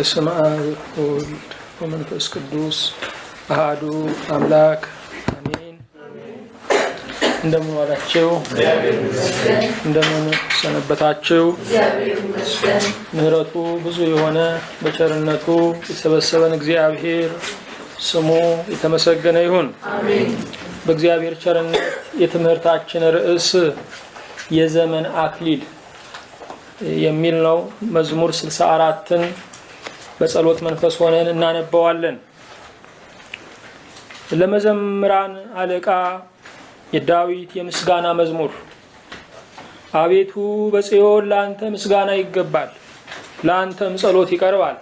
በስመ አብ ወወልድ ወመንፈስ ቅዱስ አሐዱ አምላክ አሜን። እንደምን ዋላችሁ? እንደምን ሰነበታችሁ? ምሕረቱ ብዙ የሆነ በቸርነቱ የሰበሰበን እግዚአብሔር ስሙ የተመሰገነ ይሁን። አሜን። በእግዚአብሔር ቸርነት የትምህርታችን ርዕስ የዘመን አክሊል የሚል ነው። መዝሙር 64ን በጸሎት መንፈስ ሆነን እናነባዋለን። ለመዘምራን አለቃ የዳዊት የምስጋና መዝሙር። አቤቱ በጽዮን ለአንተ ምስጋና ይገባል፣ ለአንተም ጸሎት ይቀርባል።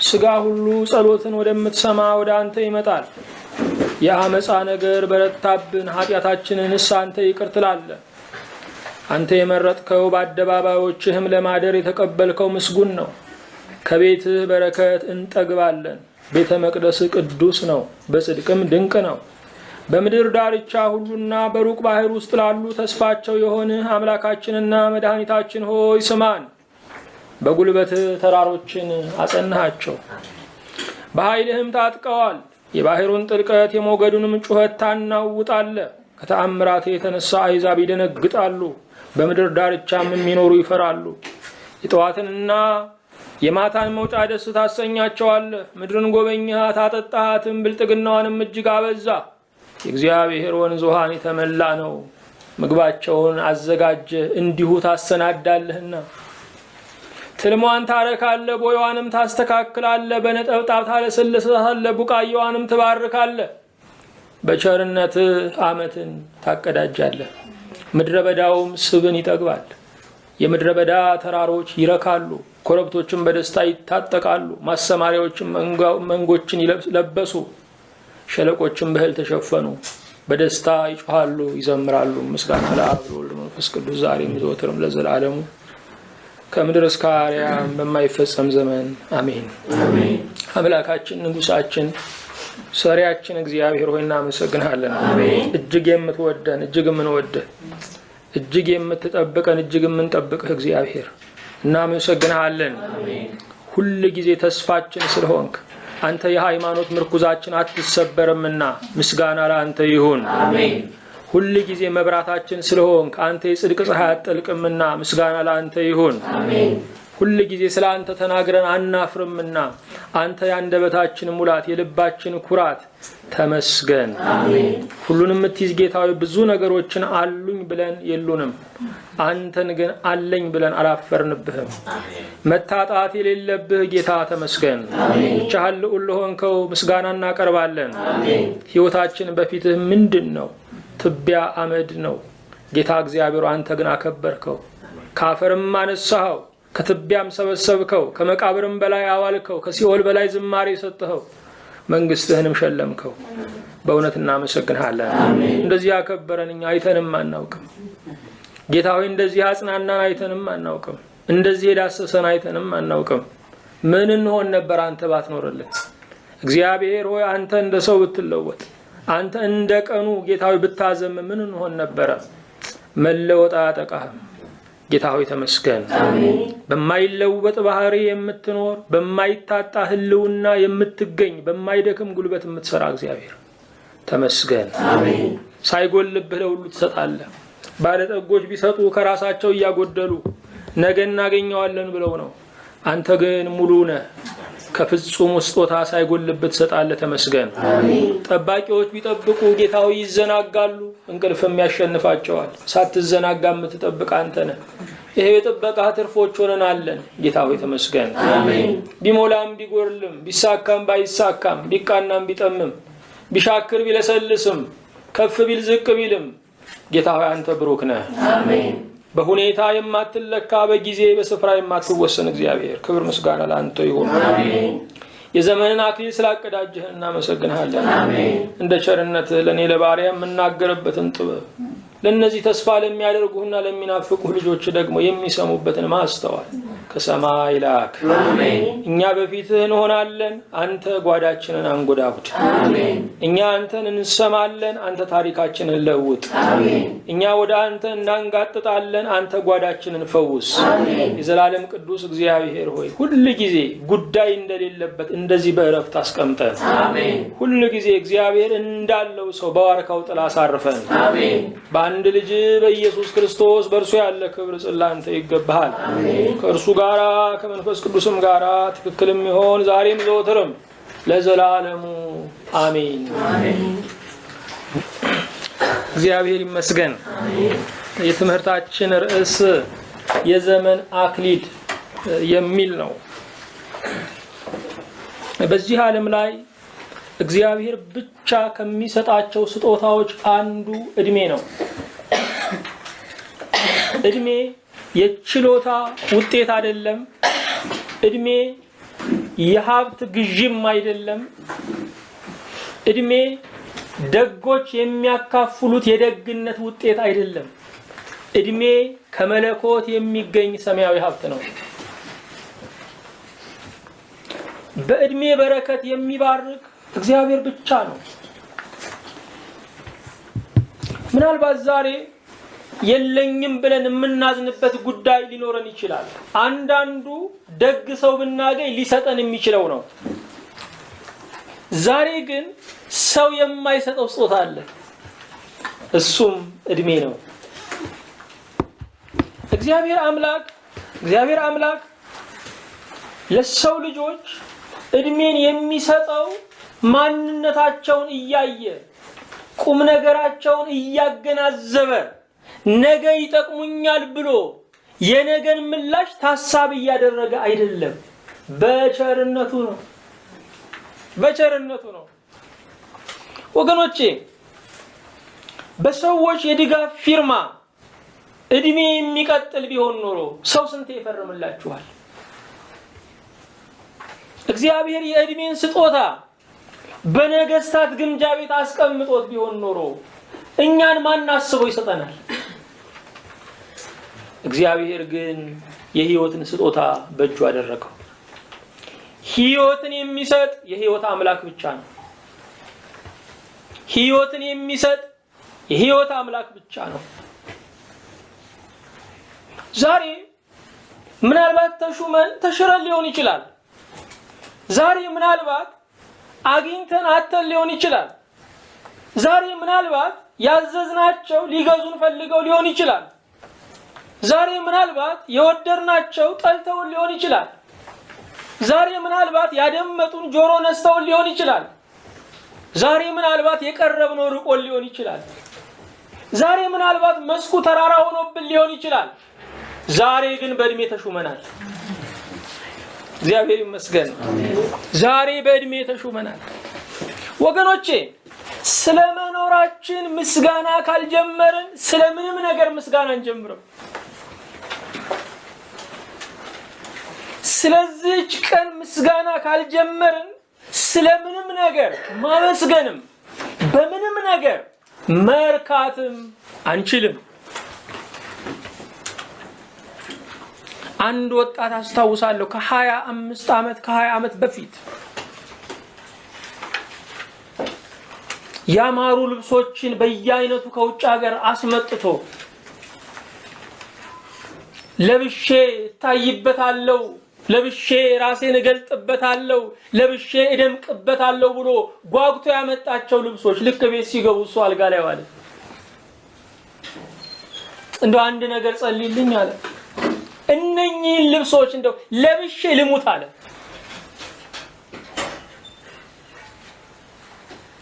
ሥጋ ሁሉ ጸሎትን ወደምትሰማ ወደ አንተ ይመጣል። የአመፃ ነገር በረታብን፣ ኃጢአታችንንስ አንተ ይቅር ትላለህ። አንተ የመረጥከው በአደባባዮችህም ለማደር የተቀበልከው ምስጉን ነው። ከቤትህ በረከት እንጠግባለን። ቤተ መቅደስህ ቅዱስ ነው፣ በጽድቅም ድንቅ ነው። በምድር ዳርቻ ሁሉና በሩቅ ባህር ውስጥ ላሉ ተስፋቸው የሆንህ አምላካችንና መድኃኒታችን ሆይ ስማን። በጉልበትህ ተራሮችን አጸናሃቸው፣ በኃይልህም ታጥቀዋል። የባህሩን ጥልቀት የሞገዱንም ጩኸት ታናውጣለህ። ከተአምራት የተነሳ አሕዛብ ይደነግጣሉ፣ በምድር ዳርቻም የሚኖሩ ይፈራሉ። የጠዋትንና የማታን መውጫ ደስ ታሰኛቸዋለህ። ምድርን ጎበኛት አጠጣሃትም፣ ብልጥግናዋንም እጅግ አበዛ። የእግዚአብሔር ወንዝ ውሃን የተመላ ነው። ምግባቸውን አዘጋጀ እንዲሁ ታሰናዳለህና። ትልሟን ታረካለህ፣ ቦይዋንም ታስተካክላለህ። በነጠብጣብ ታለሰልሳለህ፣ ቡቃያዋንም ትባርካለህ። በቸርነትህ ዓመትን ታቀዳጃለህ፣ ምድረ በዳውም ስብን ይጠግባል። የምድረ በዳ ተራሮች ይረካሉ፣ ኮረብቶችም በደስታ ይታጠቃሉ። ማሰማሪያዎችም መንጎችን ለበሱ፣ ሸለቆችም በእህል ተሸፈኑ። በደስታ ይጮኻሉ ይዘምራሉ። ምስጋና ለአብ ለወልድ መንፈስ ቅዱስ ዛሬም ዘወትርም ለዘላለሙ ከምድር እስከ አርያም በማይፈጸም ዘመን አሜን። አምላካችን ንጉሳችን ሰሪያችን እግዚአብሔር ሆይ እናመሰግንሃለን። እጅግ የምትወደን እጅግ የምንወድህ እጅግ የምትጠብቀን እጅግ የምንጠብቅህ እግዚአብሔር እናመሰግንሃለን። ሁል ጊዜ ተስፋችን ስለሆንክ አንተ የሃይማኖት ምርኩዛችን አትሰበርምና ምስጋና ለአንተ ይሁን። ሁል ጊዜ መብራታችን ስለሆንክ አንተ የጽድቅ ፀሐይ አትጠልቅምና ምስጋና ለአንተ ይሁን። ሁል ጊዜ ስለ አንተ ተናግረን አናፍርምና አንተ የአንደበታችን ሙላት የልባችን ኩራት ተመስገን። ሁሉንም የምትይዝ ጌታዊ ብዙ ነገሮችን አሉኝ ብለን የሉንም፣ አንተን ግን አለኝ ብለን አላፈርንብህም። መታጣት የሌለብህ ጌታ ተመስገን። ብቻህን ልዑል ለሆንከው ምስጋና እናቀርባለን። ሕይወታችን በፊትህ ምንድን ነው? ትቢያ አመድ ነው። ጌታ እግዚአብሔር አንተ ግን አከበርከው፣ ከአፈርም አነሳኸው፣ ከትቢያም ሰበሰብከው፣ ከመቃብርም በላይ አዋልከው፣ ከሲኦል በላይ ዝማሬ ሰጠኸው፣ መንግስትህንም ሸለምከው። በእውነት እናመሰግንሃለን። እንደዚህ ያከበረን እኛ አይተንም አናውቅም። ጌታ ሆይ እንደዚህ አጽናናን አይተንም አናውቅም። እንደዚህ የዳሰሰን አይተንም አናውቅም። ምን እንሆን ነበር አንተ ባትኖርልን? እግዚአብሔር ሆይ አንተ እንደ ሰው ብትለወጥ፣ አንተ እንደ ቀኑ ጌታ ሆይ ብታዘም ምን እንሆን ነበረ? መለወጥ አያጠቃህም። ጌታ ሆይ ተመስገን። በማይለወጥ ባህሪ የምትኖር በማይታጣ ህልውና የምትገኝ በማይደክም ጉልበት የምትሰራ እግዚአብሔር ተመስገን። ሳይጎልብህ ለሁሉ ትሰጣለህ። ባለጠጎች ቢሰጡ ከራሳቸው እያጎደሉ ነገ እናገኘዋለን ብለው ነው። አንተ ግን ሙሉ ነህ፣ ከፍጹም ስጦታ ሳይጎልብህ ትሰጣለህ። ተመስገን። ጠባቂዎች ቢጠብቁ ጌታው ይዘናጋሉ፣ እንቅልፍም ያሸንፋቸዋል። ሳትዘናጋ የምትጠብቅ አንተ ነህ። ይሄ የጥበቃ ትርፎች ሆነናለን። ጌታ ሆይ ተመስገን። ቢሞላም ቢጎርልም ቢሳካም ባይሳካም ቢቃናም ቢጠምም ቢሻክር ቢለሰልስም ከፍ ቢል ዝቅ ቢልም ጌታ ሆይ አንተ ብሩክ ነህ። በሁኔታ የማትለካ በጊዜ በስፍራ የማትወሰን እግዚአብሔር ክብር ምስጋና ለአንተ ይሁን። የዘመንን አክሊል ስላቀዳጀህ እናመሰግንሃለን። እንደ ቸርነትህ ለእኔ ለባሪያ የምናገርበትን ጥበብ፣ ለእነዚህ ተስፋ ለሚያደርጉህና ለሚናፍቁህ ልጆች ደግሞ የሚሰሙበትን ማስተዋል ከሰማይ ላክ። እኛ በፊትህ እንሆናለን፣ አንተ ጓዳችንን አንጎዳጉድ። እኛ አንተን እንሰማለን፣ አንተ ታሪካችንን ለውጥ። እኛ ወደ አንተ እናንጋጥጣለን፣ አንተ ጓዳችንን ፈውስ። የዘላለም ቅዱስ እግዚአብሔር ሆይ ሁል ጊዜ ጉዳይ እንደሌለበት እንደዚህ በእረፍት አስቀምጠን። ሁል ጊዜ እግዚአብሔር እንዳለው ሰው በዋርካው ጥላ አሳርፈን። በአንድ ልጅ በኢየሱስ ክርስቶስ በእርሱ ያለ ክብር ጽላንተ ይገባሃል። ከእርሱ ጋራ ከመንፈስ ቅዱስም ጋራ ትክክልም ይሆን ዛሬም ዘወትርም ለዘላለሙ አሜን። እግዚአብሔር ይመስገን። የትምህርታችን ርዕስ የዘመን አክሊል የሚል ነው። በዚህ ዓለም ላይ እግዚአብሔር ብቻ ከሚሰጣቸው ስጦታዎች አንዱ እድሜ ነው። እድሜ የችሎታ ውጤት አይደለም። እድሜ የሀብት ግዥም አይደለም። እድሜ ደጎች የሚያካፍሉት የደግነት ውጤት አይደለም። እድሜ ከመለኮት የሚገኝ ሰማያዊ ሀብት ነው። በእድሜ በረከት የሚባርክ እግዚአብሔር ብቻ ነው። ምናልባት ዛሬ የለኝም ብለን የምናዝንበት ጉዳይ ሊኖረን ይችላል። አንዳንዱ ደግ ሰው ብናገኝ ሊሰጠን የሚችለው ነው። ዛሬ ግን ሰው የማይሰጠው ስጦታ አለ። እሱም እድሜ ነው። እግዚአብሔር አምላክ ለሰው ልጆች እድሜን የሚሰጠው ማንነታቸውን እያየ ቁም ነገራቸውን እያገናዘበ ነገ ይጠቅሙኛል ብሎ የነገን ምላሽ ታሳቢ እያደረገ አይደለም። በቸርነቱ ነው። ወገኖቼ በሰዎች የድጋፍ ፊርማ እድሜ የሚቀጥል ቢሆን ኖሮ ሰው ስንት ይፈርምላችኋል? እግዚአብሔር የእድሜን ስጦታ በነገስታት ግምጃ ቤት አስቀምጦት ቢሆን ኖሮ እኛን ማን አስበው ይሰጠናል? እግዚአብሔር ግን የህይወትን ስጦታ በእጁ አደረገው። ህይወትን የሚሰጥ የህይወት አምላክ ብቻ ነው። ህይወትን የሚሰጥ የህይወት አምላክ ብቻ ነው። ዛሬ ምናልባት ተሹመን ተሽረን ሊሆን ይችላል። ዛሬ ምናልባት አግኝተን አተን ሊሆን ይችላል። ዛሬ ምናልባት ያዘዝናቸው ሊገዙን ፈልገው ሊሆን ይችላል። ዛሬ ምናልባት የወደድናቸው ጠልተውን ሊሆን ይችላል። ዛሬ ምናልባት ያደመጡን ጆሮ ነስተውን ሊሆን ይችላል። ዛሬ ምናልባት የቀረብነው ርቆን ሊሆን ይችላል። ዛሬ ምናልባት መስኩ ተራራ ሆኖብን ሊሆን ይችላል። ዛሬ ግን በእድሜ ተሹመናል። እግዚአብሔር ይመስገን። ዛሬ በእድሜ ተሹመናል። ወገኖቼ ስለመኖራችን ምስጋና ካልጀመርን ስለምንም ነገር ምስጋና አንጀምርም። ስለዚህች ቀን ምስጋና ካልጀመርን ስለምንም ነገር ማመስገንም በምንም ነገር መርካትም አንችልም። አንድ ወጣት አስታውሳለሁ ከ20 ዓመት በፊት ያማሩ ልብሶችን በየአይነቱ ከውጭ ሀገር አስመጥቶ ለብሼ ታይበታለሁ፣ ለብሼ ራሴን እገልጥበታለሁ፣ ለብሼ እደምቅበታለሁ ብሎ ጓጉቶ ያመጣቸው ልብሶች ልክ ቤት ሲገቡ እሱ አልጋ ላይ ዋለ። እንደው አንድ ነገር ጸልይልኝ አለ። እነኚህን ልብሶች እንደው ለብሼ ልሙት አለ።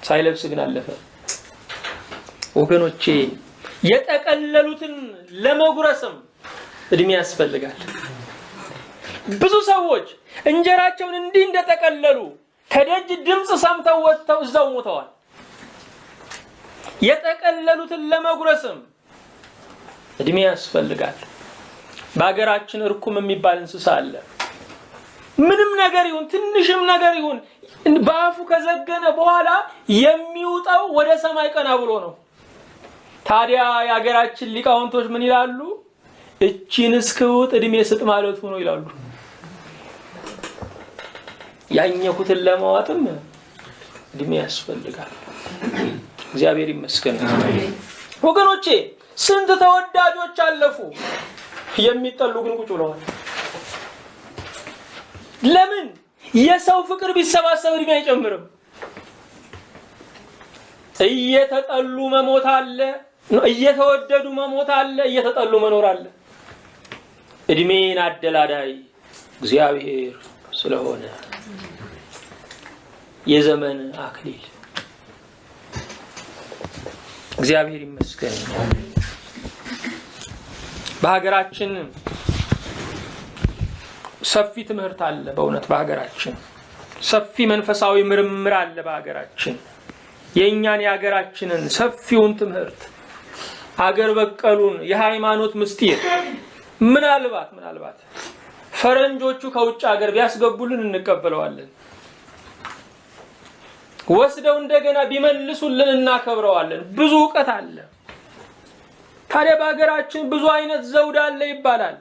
ሳይለብስ ግን አለፈ። ወገኖቼ የጠቀለሉትን ለመጉረስም እድሜ ያስፈልጋል። ብዙ ሰዎች እንጀራቸውን እንዲህ እንደተቀለሉ ከደጅ ድምጽ ሰምተው ወጥተው እዛው ሞተዋል። የጠቀለሉትን ለመጉረስም እድሜ ያስፈልጋል። በአገራችን እርኩም የሚባል እንስሳ አለ። ምንም ነገር ይሁን ትንሽም ነገር ይሁን በአፉ ከዘገነ በኋላ የሚውጣው ወደ ሰማይ ቀና ብሎ ነው። ታዲያ የአገራችን ሊቃውንቶች ምን ይላሉ? እቺን እስክውጥ እድሜ ስጥ ማለቱ ነው ይላሉ። ያኘኩትን ለማዋጥም እድሜ ያስፈልጋል። እግዚአብሔር ይመስገን። ወገኖቼ ስንት ተወዳጆች አለፉ፣ የሚጠሉ ግን ቁጭ ብለዋል። ለምን? የሰው ፍቅር ቢሰባሰብ እድሜ አይጨምርም። እየተጠሉ መሞት አለ፣ እየተወደዱ መሞት አለ፣ እየተጠሉ መኖር አለ። እድሜን አደላዳይ እግዚአብሔር ስለሆነ የዘመን አክሊል እግዚአብሔር ይመስገን። በሀገራችን ሰፊ ትምህርት አለ። በእውነት በሀገራችን ሰፊ መንፈሳዊ ምርምር አለ። በሀገራችን የእኛን የሀገራችንን ሰፊውን ትምህርት አገር በቀሉን የሃይማኖት ምስጢር ምናልባት ፈረንጆቹ ከውጭ ሀገር ቢያስገቡልን እንቀበለዋለን። ወስደው እንደገና ቢመልሱልን እናከብረዋለን። ብዙ ዕውቀት አለ። ታዲያ በሀገራችን ብዙ አይነት ዘውድ አለ ይባላል።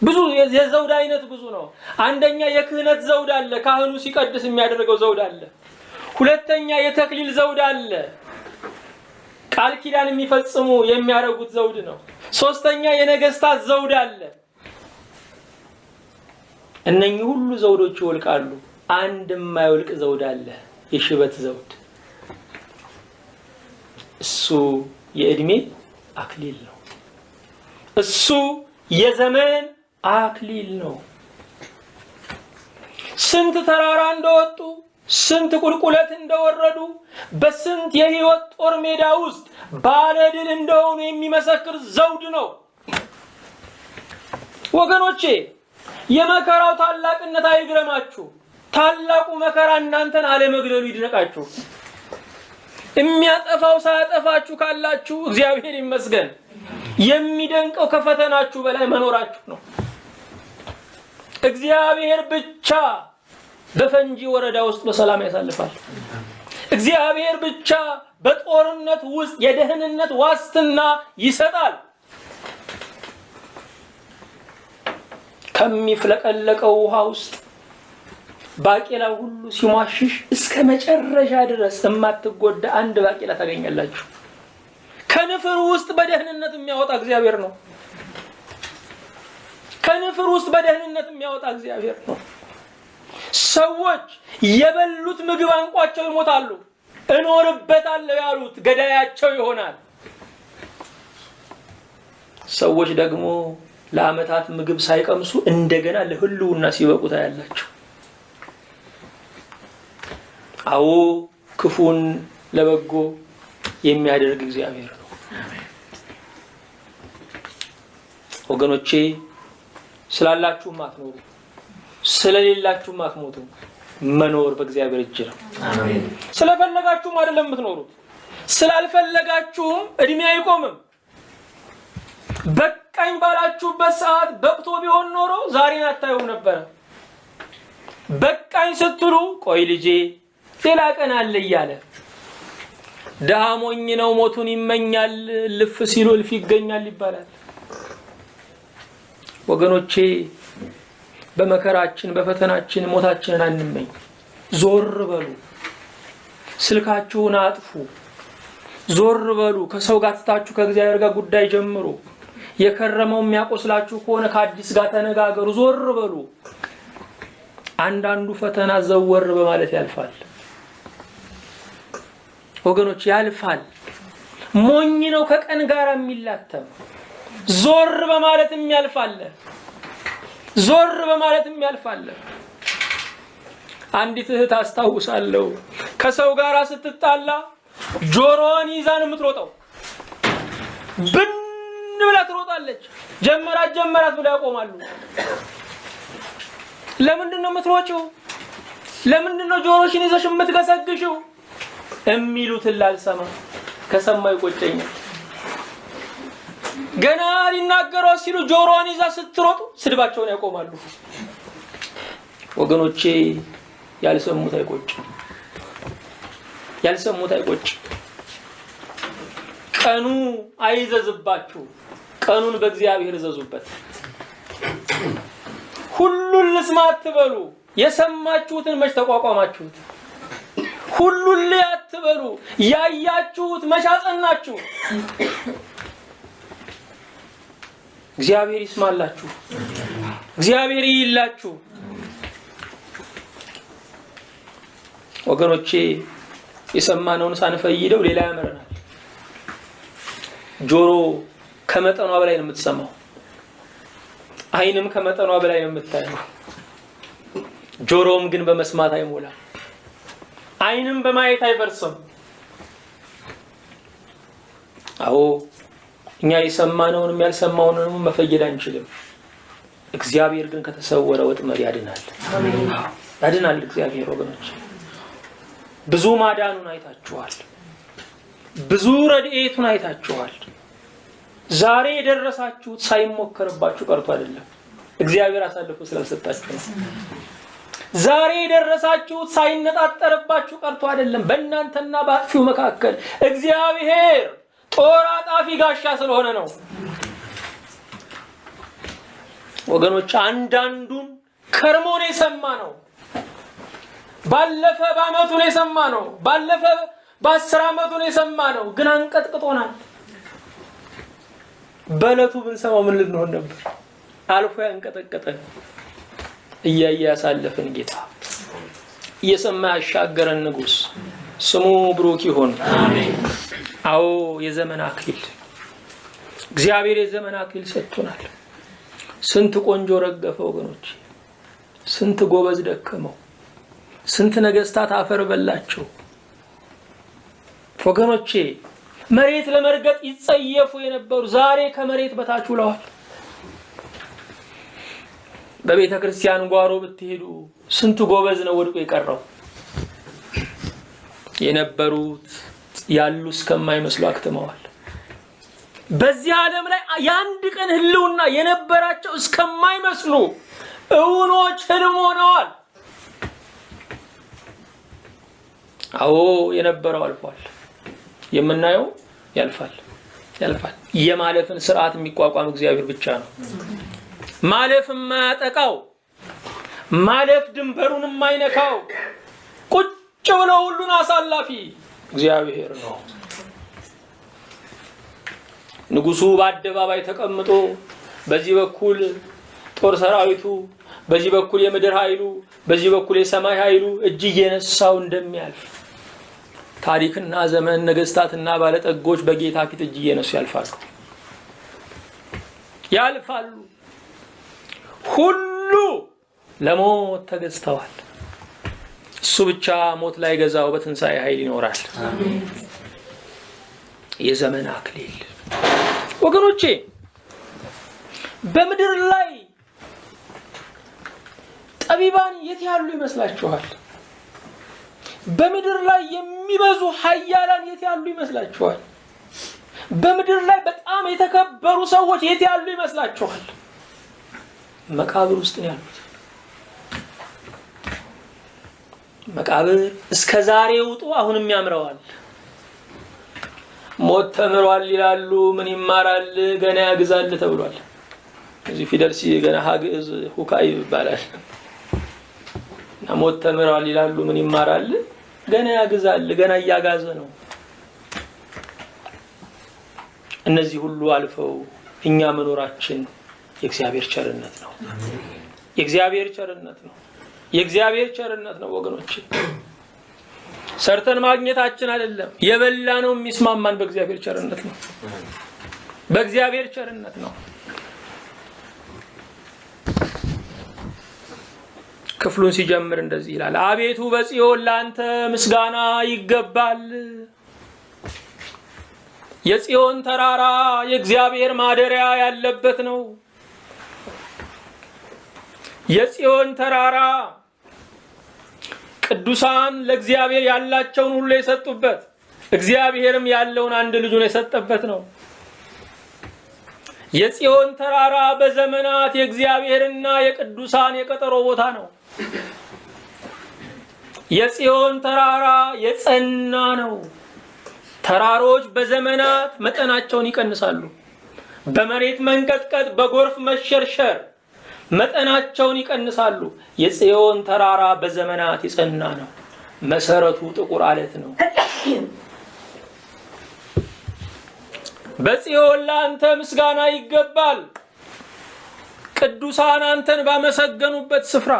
ብዙ የዘውድ አይነት ብዙ ነው። አንደኛ የክህነት ዘውድ አለ፣ ካህኑ ሲቀድስ የሚያደርገው ዘውድ አለ። ሁለተኛ የተክሊል ዘውድ አለ፣ ቃል ኪዳን የሚፈጽሙ የሚያደርጉት ዘውድ ነው። ሶስተኛ የነገስታት ዘውድ አለ። እነኚህ ሁሉ ዘውዶች ይወልቃሉ። አንድ የማይወልቅ ዘውድ አለ፣ የሽበት ዘውድ። እሱ የእድሜ አክሊል ነው። እሱ የዘመን አክሊል ነው። ስንት ተራራ እንደወጡ፣ ስንት ቁልቁለት እንደወረዱ፣ በስንት የህይወት ጦር ሜዳ ውስጥ ባለድል እንደሆኑ የሚመሰክር ዘውድ ነው። ወገኖቼ የመከራው ታላቅነት አይግረማችሁ። ታላቁ መከራ እናንተን አለመግደሉ ይድነቃችሁ። የሚያጠፋው ሳያጠፋችሁ ካላችሁ እግዚአብሔር ይመስገን። የሚደንቀው ከፈተናችሁ በላይ መኖራችሁ ነው። እግዚአብሔር ብቻ በፈንጂ ወረዳ ውስጥ በሰላም ያሳልፋል። እግዚአብሔር ብቻ በጦርነት ውስጥ የደህንነት ዋስትና ይሰጣል። ከሚፍለቀለቀው ውሃ ውስጥ ባቄላ ሁሉ ሲሟሽሽ እስከ መጨረሻ ድረስ የማትጎዳ አንድ ባቄላ ታገኛላችሁ። ከንፍር ውስጥ በደህንነት የሚያወጣ እግዚአብሔር ነው። ከንፍር ውስጥ በደህንነት የሚያወጣ እግዚአብሔር ነው። ሰዎች የበሉት ምግብ አንቋቸው ይሞታሉ። እኖርበታለሁ ያሉት ገዳያቸው ይሆናል። ሰዎች ደግሞ ለዓመታት ምግብ ሳይቀምሱ እንደገና ለህልውና ሲበቁ ታያላችሁ። አዎ ክፉን ለበጎ የሚያደርግ እግዚአብሔር ነው። ወገኖቼ ስላላችሁም አትኖሩ፣ ስለሌላችሁም አትሞቱ። መኖር በእግዚአብሔር እጅ ነው። አሜን። ስለፈለጋችሁም አይደለም የምትኖሩት፣ ስላልፈለጋችሁም እድሜ አይቆምም። በቃኝ ባላችሁበት ሰዓት በቅቶ ቢሆን ኖሮ ዛሬን አታዩም ነበር። በቃኝ ስትሉ ቆይ ልጄ ሌላ ቀን አለ እያለ ደሃ ሞኝ ነው ሞቱን ይመኛል፣ ልፍ ሲሉ እልፍ ይገኛል ይባላል። ወገኖቼ በመከራችን በፈተናችን ሞታችንን አንመኝ። ዞር በሉ፣ ስልካችሁን አጥፉ፣ ዞር በሉ። ከሰው ጋር ትታችሁ ከእግዚአብሔር ጋር ጉዳይ ጀምሩ። የከረመው የሚያቆስላችሁ ከሆነ ከአዲስ ጋር ተነጋገሩ። ዞር በሉ። አንዳንዱ ፈተና ዘወር በማለት ያልፋል። ወገኖች ያልፋል። ሞኝ ነው ከቀን ጋር የሚላተም። ዞር በማለትም ያልፋል። ዞር በማለትም ያልፋል። አንዲት እህት አስታውሳለሁ፣ ከሰው ጋር ስትጣላ ጆሮዋን ይዛ ነው የምትሮጠው። ብን ብላ ትሮጣለች። ጀመራት ብላ ያቆማሉ። ለምንድን ነው የምትሮጪው? ለምንድን ነው ጆሮሽን ይዘሽ የምትገሰግሽው? የሚሉትን ላልሰማ ከሰማይ ይቆጨኛል። ገና ሊናገሩ ሲሉ ጆሮዋን ይዛ ስትሮጥ ስድባቸውን ያቆማሉ። ወገኖቼ ያልሰሙት አይቆጭ፣ ያልሰሙት አይቆጭ። ቀኑ አይዘዝባችሁ፣ ቀኑን በእግዚአብሔር ዘዙበት። ሁሉን ልስማ አትበሉ። የሰማችሁትን መች ተቋቋማችሁት? ሁሉን ልይ አትበሉ። ያያችሁት መች አጸናችሁ? እግዚአብሔር ይስማላችሁ። እግዚአብሔር ይይላችሁ። ወገኖቼ የሰማነውን ሳንፈይደው ሌላ ያመረናል። ጆሮ ከመጠኗ በላይ ነው የምትሰማው። ዓይንም ከመጠኗ በላይ ነው የምታየው። ጆሮም ግን በመስማት አይሞላም። ዓይንም በማየት አይፈርስም። አዎ እኛ የሰማነውንም ያልሰማነውንም መፈየድ አንችልም። እግዚአብሔር ግን ከተሰወረ ወጥመድ ያድናል። አሜን። ያድናል እግዚአብሔር። ወገኖች ብዙ ማዳኑን አይታችኋል። ብዙ ረድኤቱን አይታችኋል። ዛሬ የደረሳችሁት ሳይሞከርባችሁ ቀርቶ አይደለም፣ እግዚአብሔር አሳልፎ ስለሰጣችሁ ነው። ዛሬ የደረሳችሁት ሳይነጣጠርባችሁ ቀርቶ አይደለም፣ በእናንተና በአጥፊው መካከል እግዚአብሔር ጦር አጣፊ ጋሻ ስለሆነ ነው። ወገኖች አንዳንዱን ከርሞን የሰማነው ባለፈ በአመቱን የሰማነው ባለፈ በ10 አመቱን የሰማነው ግን አንቀጥቅጦናል። በለቱ ብንሰማው ምን ልንሆን ነበር? አልፎ ያንቀጠቀጠን እያየ ያሳለፈን ጌታ እየሰማ ያሻገረን ንጉስ ስሙ ብሩክ ይሁን። አሜን። አዎ የዘመን አክሊል እግዚአብሔር የዘመን አክሊል ሰጥቶናል። ስንት ቆንጆ ረገፈ ወገኖች፣ ስንት ጎበዝ ደከመው፣ ስንት ነገስታት አፈር በላቸው። ወገኖቼ መሬት ለመርገጥ ይጸየፉ የነበሩ ዛሬ ከመሬት በታች ውለዋል። በቤተ ክርስቲያን ጓሮ ብትሄዱ ስንት ጎበዝ ነው ወድቆ የቀረው። የነበሩት ያሉ እስከማይመስሉ አክተመዋል። በዚህ ዓለም ላይ የአንድ ቀን ህልውና የነበራቸው እስከማይመስሉ እውኖች ህልም ሆነዋል። አዎ የነበረው አልፏል። የምናየው ያልፋል። የማለፍን ስርዓት የሚቋቋም እግዚአብሔር ብቻ ነው። ማለፍ የማያጠቃው፣ ማለፍ ድንበሩን የማይነካው፣ ቁጭ ብሎ ሁሉን አሳላፊ እግዚአብሔር ነው። ንጉሱ በአደባባይ ተቀምጦ በዚህ በኩል ጦር ሰራዊቱ፣ በዚህ በኩል የምድር ኃይሉ፣ በዚህ በኩል የሰማይ ኃይሉ እጅ እየነሳው እንደሚያልፍ ታሪክና ዘመን ነገስታትና ባለጠጎች በጌታ ፊት እጅ እየነሱ ያልፋሉ። ሁሉ ለሞት ተገዝተዋል። እሱ ብቻ ሞት ላይ ገዛው በትንሣኤ ኃይል ይኖራል። አሜን። የዘመን አክሊል ወገኖቼ በምድር ላይ ጠቢባን የት ያሉ ይመስላችኋል? በምድር ላይ የሚበዙ ኃያላን የት ያሉ ይመስላችኋል? በምድር ላይ በጣም የተከበሩ ሰዎች የት ያሉ ይመስላችኋል? መቃብር ውስጥ ነው ያሉት። መቃብር እስከ ዛሬ ውጡ አሁንም ያምረዋል። ሞት ተምሯል ይላሉ፣ ምን ይማራል ገና ያግዛል ተብሏል። እዚህ ፊደል ገና ሀግዝ ሁካይ ይባላል። ሞት ተምሯል ይላሉ፣ ምን ይማራል ገና ያግዛል፣ ገና እያጋዘ ነው። እነዚህ ሁሉ አልፈው እኛ መኖራችን የእግዚአብሔር ቸርነት ነው። የእግዚአብሔር ቸርነት ነው። የእግዚአብሔር ቸርነት ነው ወገኖች። ሰርተን ማግኘታችን አይደለም። የበላነው የሚስማማን በእግዚአብሔር ቸርነት ነው። በእግዚአብሔር ቸርነት ነው። ክፍሉን ሲጀምር እንደዚህ ይላል፣ አቤቱ በጽዮን ላንተ ምስጋና ይገባል። የጽዮን ተራራ የእግዚአብሔር ማደሪያ ያለበት ነው። የጽዮን ተራራ ቅዱሳን ለእግዚአብሔር ያላቸውን ሁሉ የሰጡበት፣ እግዚአብሔርም ያለውን አንድ ልጁን የሰጠበት ነው። የጽዮን ተራራ በዘመናት የእግዚአብሔርና የቅዱሳን የቀጠሮ ቦታ ነው። የጽዮን ተራራ የጸና ነው። ተራሮች በዘመናት መጠናቸውን ይቀንሳሉ፣ በመሬት መንቀጥቀጥ በጎርፍ መሸርሸር መጠናቸውን ይቀንሳሉ። የጽዮን ተራራ በዘመናት የጸና ነው። መሰረቱ ጥቁር አለት ነው። በጽዮን ለአንተ ምስጋና ይገባል። ቅዱሳን አንተን ባመሰገኑበት ስፍራ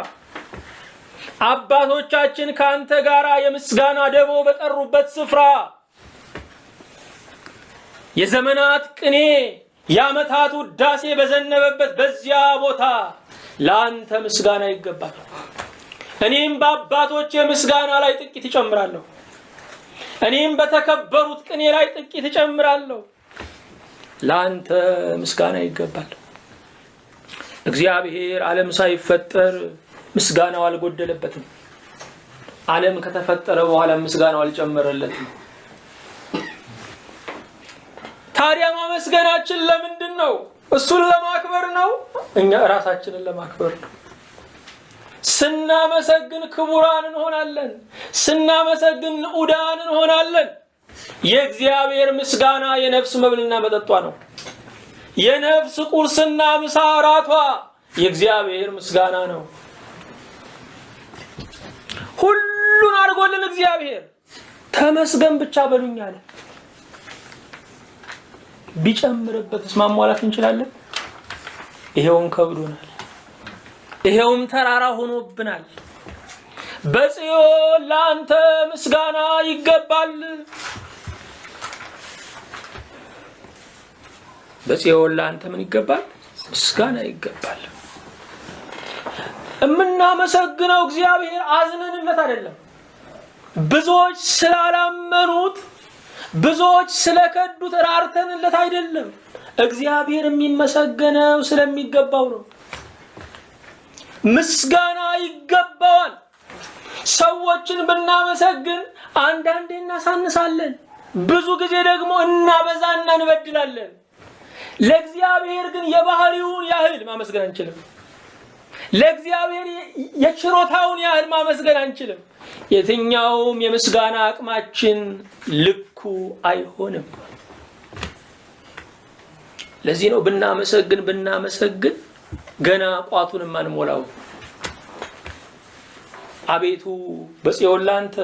አባቶቻችን ካንተ ጋር የምስጋና ደቦ በጠሩበት ስፍራ የዘመናት ቅኔ የዓመታት ውዳሴ በዘነበበት በዚያ ቦታ ለአንተ ምስጋና ይገባል። እኔም በአባቶች ምስጋና ላይ ጥቂት እጨምራለሁ። እኔም በተከበሩት ቅኔ ላይ ጥቂት እጨምራለሁ። ለአንተ ምስጋና ይገባል። እግዚአብሔር ዓለም ሳይፈጠር ምስጋናው አልጎደለበትም። ዓለም ከተፈጠረ በኋላ ምስጋናው አልጨመረለትም። ታዲያ ማመስገናችን ለምንድን ነው? እሱን ለማክበር ነው? እኛ ራሳችንን ለማክበር ነው። ስናመሰግን ክቡራን እንሆናለን። ስናመሰግን ንዑዳን እንሆናለን። የእግዚአብሔር ምስጋና የነፍስ መብልና መጠጧ ነው። የነፍስ ቁርስና ምሳ እራቷ የእግዚአብሔር ምስጋና ነው። ሁሉን አድርጎልን እግዚአብሔር ተመስገን ብቻ በሉኝ አለ። ቢጨምርበትስ ማሟላት እንችላለን? ይሄውን ከብዶናል። ይሄውም ተራራ ሆኖብናል። በጽዮን ለአንተ ምስጋና ይገባል። በጽዮን ለአንተ ምን ይገባል? ምስጋና ይገባል። እምናመሰግነው እግዚአብሔር አዝነንለት አይደለም። ብዙዎች ስላላመኑት፣ ብዙዎች ስለከዱት ራርተንለት አይደለም። እግዚአብሔር የሚመሰገነው ስለሚገባው ነው። ምስጋና ይገባዋል። ሰዎችን ብናመሰግን አንዳንዴ እናሳንሳለን፣ ብዙ ጊዜ ደግሞ እናበዛና እንበድላለን። ለእግዚአብሔር ግን የባህሪውን ያህል ማመስገን አንችልም። ለእግዚአብሔር የችሮታውን ያህል ማመስገን አንችልም። የትኛውም የምስጋና አቅማችን ልኩ አይሆንም። ለዚህ ነው ብናመሰግን ገና ቋቱን ማንሞላው። አቤቱ በጽዮን ላንተ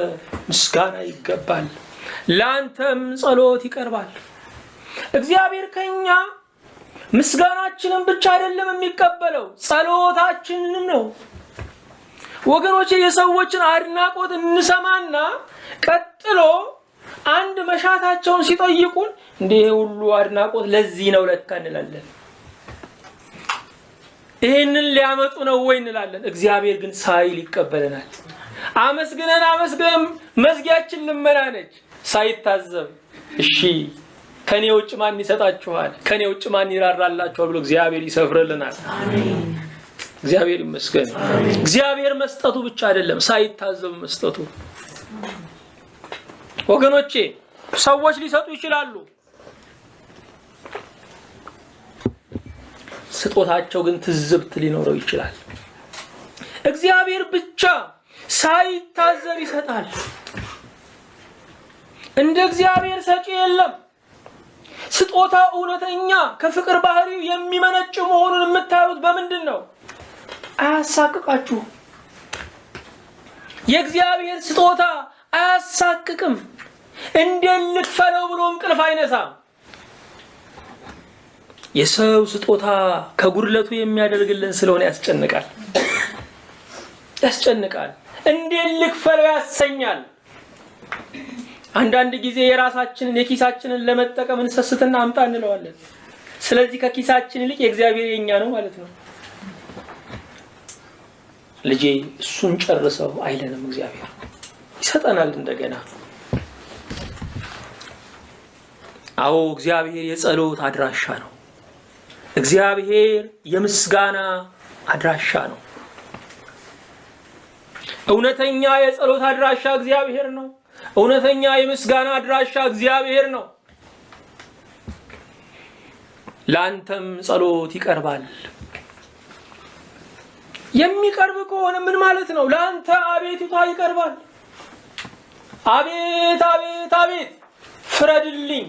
ምስጋና ይገባል፣ ላንተም ጸሎት ይቀርባል። እግዚአብሔር ከኛ ምስጋናችንን ብቻ አይደለም የሚቀበለው፣ ጸሎታችንንም ነው። ወገኖቼ የሰዎችን አድናቆት እንሰማና ቀጥሎ አንድ መሻታቸውን ሲጠይቁን እንዴ ሁሉ አድናቆት ለዚህ ነው ለካ እንላለን። ይሄንን ሊያመጡ ነው ወይ እንላለን። እግዚአብሔር ግን ሳይል ይቀበለናል። አመስግነን መዝጊያችን ልመና ነች። ሳይታዘብ እሺ ከኔ ውጭ ማን ይሰጣችኋል፣ ከኔ ውጭ ማን ይራራላችኋል ብሎ እግዚአብሔር ይሰፍርልናል። አሜን። እግዚአብሔር ይመስገን። እግዚአብሔር መስጠቱ ብቻ አይደለም ሳይታዘብ መስጠቱ። ወገኖቼ ሰዎች ሊሰጡ ይችላሉ፣ ስጦታቸው ግን ትዝብት ሊኖረው ይችላል። እግዚአብሔር ብቻ ሳይታዘብ ይሰጣል። እንደ እግዚአብሔር ሰጪ የለም። ስጦታ እውነተኛ ከፍቅር ባህሪው የሚመነጭ መሆኑን የምታዩት በምንድን ነው? አያሳቅቃችሁ። የእግዚአብሔር ስጦታ አያሳቅቅም። እንዴት ልክፈለው ብሎ እንቅልፍ አይነሳም። የሰው ስጦታ ከጉድለቱ የሚያደርግልን ስለሆነ ያስጨንቃል። እንዴት ልክፈለው ያሰኛል። አንዳንድ ጊዜ የራሳችንን የኪሳችንን ለመጠቀም እንሰስትና አምጣ እንለዋለን። ስለዚህ ከኪሳችን ይልቅ የእግዚአብሔር የኛ ነው ማለት ነው። ልጄ እሱን ጨርሰው አይለንም። እግዚአብሔር ይሰጠናል እንደገና። አዎ እግዚአብሔር የጸሎት አድራሻ ነው። እግዚአብሔር የምስጋና አድራሻ ነው። እውነተኛ የጸሎት አድራሻ እግዚአብሔር ነው። እውነተኛ የምስጋና አድራሻ እግዚአብሔር ነው። ላንተም ጸሎት ይቀርባል። የሚቀርብ ከሆነ ምን ማለት ነው? ላንተ አቤቱታ ይቀርባል። አቤት አቤት አቤት ፍረድልኝ፣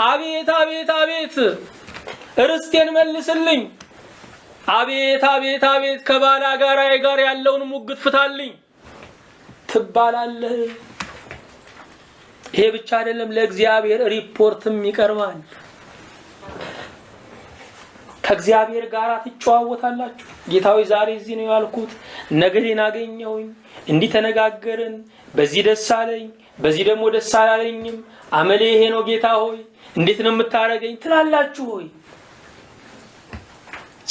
አቤት አቤት አቤት ርስቴን መልስልኝ፣ አቤት አቤት አቤት ከባላጋራዬ ጋር ያለውን ሙግት ፍታልኝ ትባላለህ። ይሄ ብቻ አይደለም፣ ለእግዚአብሔር ሪፖርትም ይቀርባል። ከእግዚአብሔር ጋር ትጨዋወታላችሁ። ጌታዊ ዛሬ እዚህ ነው ያልኩት፣ ነገርን አገኘሁኝ፣ እንዲህ ተነጋገርን፣ በዚህ ደስ አለኝ፣ በዚህ ደግሞ ደስ አላለኝም፣ አመሌ ይሄ ነው ጌታ ሆይ እንዴት ነው የምታረገኝ ትላላችሁ ሆይ።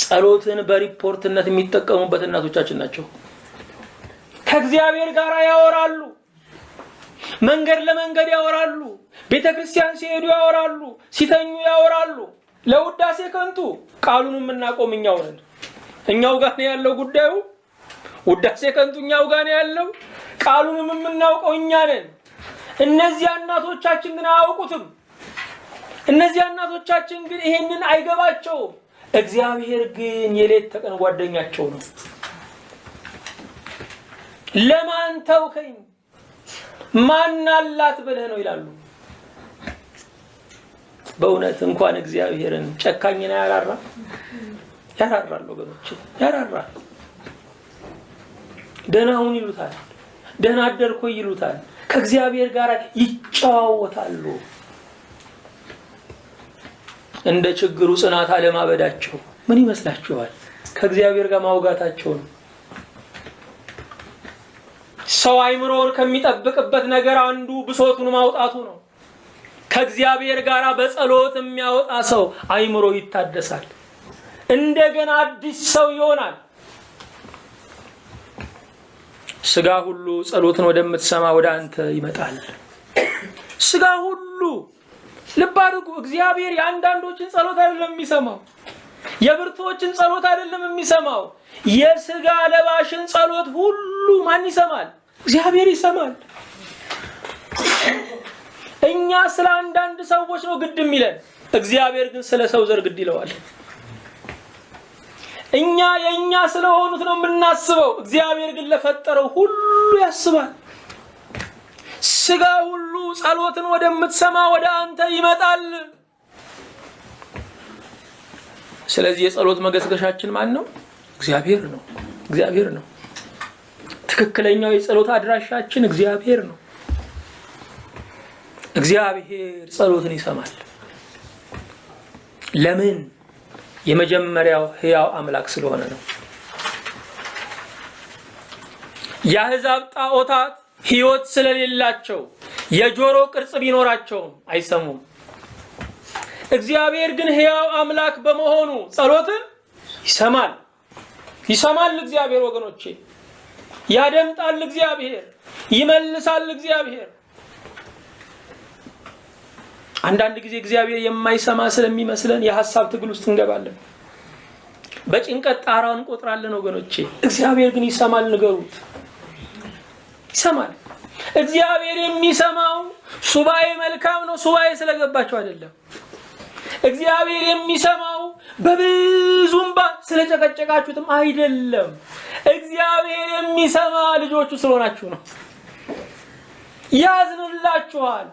ጸሎትን በሪፖርትነት የሚጠቀሙበት እናቶቻችን ናቸው። ከእግዚአብሔር ጋር ያወራሉ፣ መንገድ ለመንገድ ያወራሉ፣ ቤተክርስቲያን ሲሄዱ ያወራሉ፣ ሲተኙ ያወራሉ። ለውዳሴ ከንቱ ቃሉንም እናቆም እኛው ነን። እኛው ጋር ነው ያለው ጉዳዩ። ውዳሴ ከንቱ እኛው ጋር ነው ያለው፣ ቃሉንም የምናውቀው እኛ ነን። እነዚህ እናቶቻችን ግን አያውቁትም። እነዚህ እናቶቻችን ግን ይሄንን አይገባቸውም። እግዚአብሔር ግን የሌት ተቀን ጓደኛቸው ነው። ለማን ተውከኝ ማን አላት ብለህ ነው ይላሉ። በእውነት እንኳን እግዚአብሔርን ጨካኝና ያራራሉ ወገኖች፣ ያራራሉ። ደህና ሁን ይሉታል፣ ደህና አደርኩ ይሉታል፣ ከእግዚአብሔር ጋር ይጫወታሉ። እንደ ችግሩ ጽናት አለማበዳቸው ምን ይመስላችኋል? ከእግዚአብሔር ጋር ማውጋታቸው ነው። ሰው አይምሮን ከሚጠብቅበት ነገር አንዱ ብሶቱን ማውጣቱ ነው። ከእግዚአብሔር ጋር በጸሎት የሚያወጣ ሰው አይምሮ ይታደሳል፣ እንደገና አዲስ ሰው ይሆናል። ስጋ ሁሉ ጸሎትን ወደምትሰማ ወደ አንተ ይመጣል። ስጋ ሁሉ ልብ አድርጉ፣ እግዚአብሔር የአንዳንዶችን ጸሎት አይደለም የሚሰማው፣ የብርቱዎችን ጸሎት አይደለም የሚሰማው። የስጋ ለባሽን ጸሎት ሁሉ ማን ይሰማል? እግዚአብሔር ይሰማል። እኛ ስለ አንዳንድ ሰዎች ነው ግድ የሚለን፣ እግዚአብሔር ግን ስለ ሰው ዘር ግድ ይለዋል። እኛ የኛ ስለሆኑት ነው የምናስበው፣ እግዚአብሔር ግን ለፈጠረው ሁሉ ያስባል። ስጋ ሁሉ ጸሎትን ወደምትሰማ ወደ አንተ ይመጣል። ስለዚህ የጸሎት መገስገሻችን ማን ነው? እግዚአብሔር ነው። እግዚአብሔር ነው። ትክክለኛው የጸሎት አድራሻችን እግዚአብሔር ነው። እግዚአብሔር ጸሎትን ይሰማል። ለምን? የመጀመሪያው ሕያው አምላክ ስለሆነ ነው። የአሕዛብ ጣዖታት ሕይወት ስለሌላቸው የጆሮ ቅርጽ ቢኖራቸውም አይሰሙም። እግዚአብሔር ግን ሕያው አምላክ በመሆኑ ጸሎትን ይሰማል። ይሰማል እግዚአብሔር ወገኖቼ፣ ያደምጣል እግዚአብሔር፣ ይመልሳል እግዚአብሔር። አንዳንድ ጊዜ እግዚአብሔር የማይሰማ ስለሚመስለን የሐሳብ ትግል ውስጥ እንገባለን። በጭንቀት ጣራውን እንቆጥራለን ወገኖቼ። እግዚአብሔር ግን ይሰማል። ንገሩት፣ ይሰማል። እግዚአብሔር የሚሰማው ሱባኤ መልካም ነው ሱባኤ ስለገባቸው አይደለም። እግዚአብሔር የሚሰማው በብዙ እንባ ስለጨቀጨቃችሁትም አይደለም። እግዚአብሔር የሚሰማ ልጆቹ ስለሆናችሁ ነው። ያዝንላችኋል፣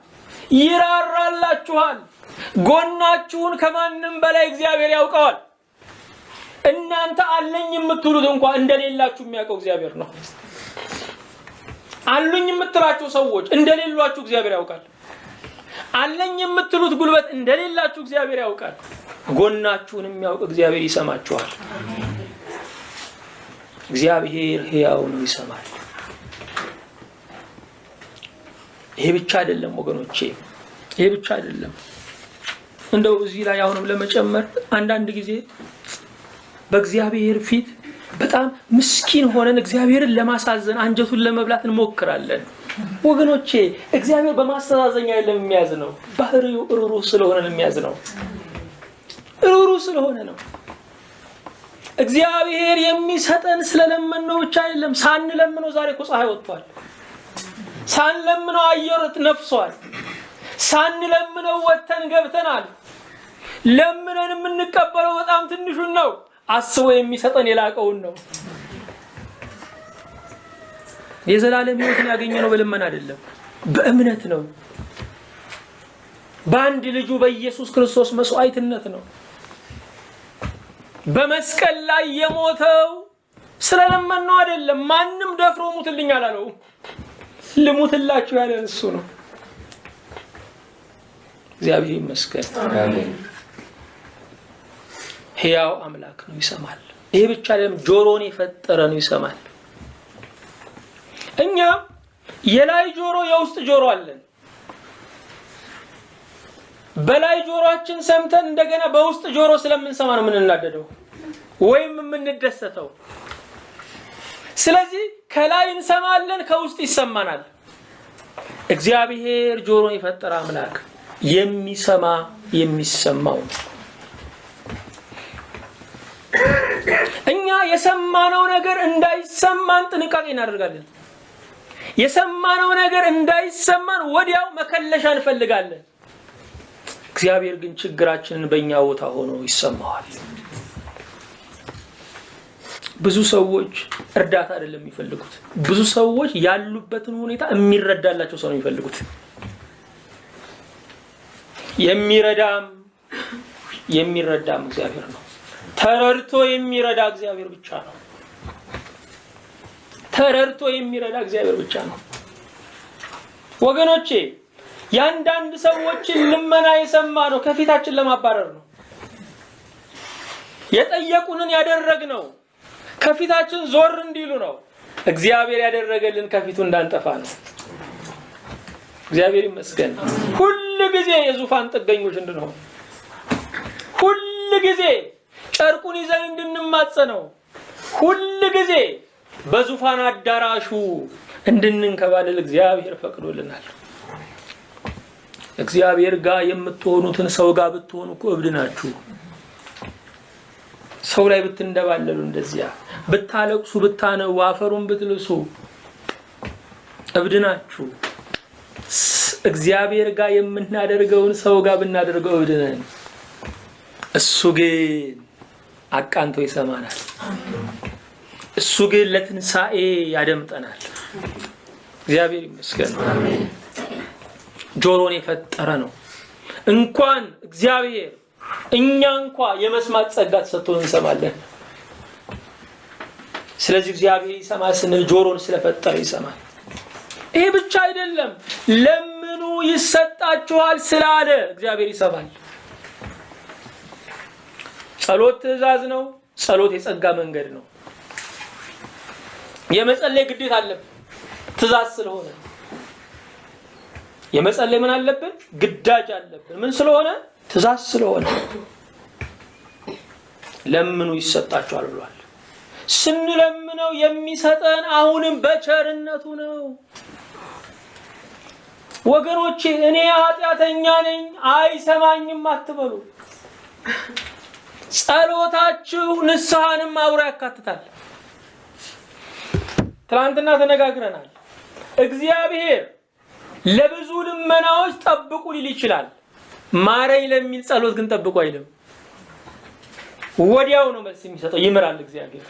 ይራራላችኋል። ጎናችሁን ከማንም በላይ እግዚአብሔር ያውቀዋል። እናንተ አለኝ የምትሉት እንኳን እንደሌላችሁ የሚያውቀው እግዚአብሔር ነው። አለኝ የምትላችሁ ሰዎች እንደሌሏችሁ እግዚአብሔር ያውቃል። አለኝ የምትሉት ጉልበት እንደሌላችሁ እግዚአብሔር ያውቃል። ጎናችሁን የሚያውቅ እግዚአብሔር ይሰማችኋል። እግዚአብሔር ሕያው ነው፣ ይሰማል። ይሄ ብቻ አይደለም ወገኖቼ፣ ይሄ ብቻ አይደለም። እንደው እዚህ ላይ አሁንም ለመጨመር አንዳንድ ጊዜ በእግዚአብሔር ፊት በጣም ምስኪን ሆነን እግዚአብሔርን ለማሳዘን አንጀቱን ለመብላት እንሞክራለን። ወገኖቼ እግዚአብሔር በማስተዛዘኛ አይደለም የሚያዝነው፣ ባህሪው ሩሩህ ስለሆነ ነው የሚያዝነው። ሩሩህ ስለሆነ ነው። እግዚአብሔር የሚሰጠን ስለለመነው ብቻ አይደለም። ሳንለምነው ዛሬ እኮ ፀሐይ ወጥቷል። ሳንለምነው አየር ነፍሷል። ሳንለምነው ወተን ገብተናል። ለምነን የምንቀበለው በጣም ትንሹን ነው። አስቦ የሚሰጠን የላቀውን ነው። የዘላለም ሕይወትን ያገኘነው በልመና አይደለም፣ በእምነት ነው። በአንድ ልጁ በኢየሱስ ክርስቶስ መስዋዕትነት ነው። በመስቀል ላይ የሞተው ስለለመነው አይደለም። ማንም ደፍሮ ሙትልኝ አላለው። ልሙትላችሁ ያለ እሱ ነው። እግዚአብሔር ይመስገን። አሜን። ሕያው አምላክ ነው፣ ይሰማል። ይሄ ብቻ አይደለም፣ ጆሮን የፈጠረ ነው፣ ይሰማል። እኛ የላይ ጆሮ የውስጥ ጆሮ አለን። በላይ ጆሮአችን ሰምተን እንደገና በውስጥ ጆሮ ስለምንሰማ ነው የምንናደደው ወይም የምንደሰተው። ስለዚህ ከላይ እንሰማለን፣ ከውስጥ ይሰማናል። እግዚአብሔር ጆሮን የፈጠረ አምላክ የሚሰማ የሚሰማው። እኛ የሰማነው ነገር እንዳይሰማን ጥንቃቄ እናደርጋለን። የሰማነው ነገር እንዳይሰማን ወዲያው መከለሻ እንፈልጋለን። እግዚአብሔር ግን ችግራችንን በእኛ ቦታ ሆኖ ይሰማዋል። ብዙ ሰዎች እርዳታ አይደለም የሚፈልጉት። ብዙ ሰዎች ያሉበትን ሁኔታ የሚረዳላቸው ሰው ነው የሚፈልጉት። የሚረዳም እግዚአብሔር ነው። ተረድቶ የሚረዳ እግዚአብሔር ብቻ ነው። ተረድቶ የሚረዳ እግዚአብሔር ብቻ ነው። ወገኖቼ ያንዳንድ ሰዎችን ልመና የሰማ ነው ከፊታችን ለማባረር ነው። የጠየቁንን ያደረግነው ከፊታችን ዞር እንዲሉ ነው። እግዚአብሔር ያደረገልን ከፊቱ እንዳንጠፋ ነው። እግዚአብሔር ይመስገን። ሁሉ ጊዜ የዙፋን ጥገኞች እንድንሆን፣ ሁሉ ጊዜ ጨርቁን ይዘን እንድንማጸነው፣ ሁሉ ጊዜ በዙፋን አዳራሹ እንድንንከባለል እግዚአብሔር ፈቅዶልናል። እግዚአብሔር ጋር የምትሆኑትን ሰው ጋር ብትሆኑ እኮ እብድ ናችሁ። ሰው ላይ ብትንደባለሉ፣ እንደዚያ ብታለቅሱ፣ ብታነቡ፣ አፈሩን ብትልሱ እብድ ናችሁ። እግዚአብሔር ጋር የምናደርገውን ሰው ጋር ብናደርገው እብድ ነን። እሱ ግን አቃንቶ ይሰማናል። እሱ ግን ለትንሳኤ ያደምጠናል። እግዚአብሔር ይመስገን። ጆሮን የፈጠረ ነው። እንኳን እግዚአብሔር እኛ እንኳን የመስማት ጸጋ ተሰጥቶን እንሰማለን። ስለዚህ እግዚአብሔር ይሰማል ስንል ጆሮን ስለፈጠረ ይሰማል። ይሄ ብቻ አይደለም፣ ለምኑ ይሰጣችኋል ስላለ እግዚአብሔር ይሰማል። ጸሎት ትእዛዝ ነው። ጸሎት የጸጋ መንገድ ነው። የመጸለይ ግዴታ አለብን፣ ትእዛዝ ስለሆነ። የመጸለይ ምን አለብን? ግዳጅ አለብን። ምን ስለሆነ? ትእዛዝ ስለሆነ። ለምኑ ይሰጣችኋል ብሏል። ስንለምነው የሚሰጠን አሁንም በቸርነቱ ነው። ወገኖቼ እኔ ኃጢአተኛ ነኝ አይሰማኝም አትበሉ። ጸሎታችሁ ንስሐንም አብሮ ያካትታል። ትናንትና ተነጋግረናል። እግዚአብሔር ለብዙ ልመናዎች ጠብቁ ሊል ይችላል። ማረኝ ለሚል ጸሎት ግን ጠብቁ አይልም። ወዲያው ነው መልስ የሚሰጠው። ይምራል እግዚአብሔር።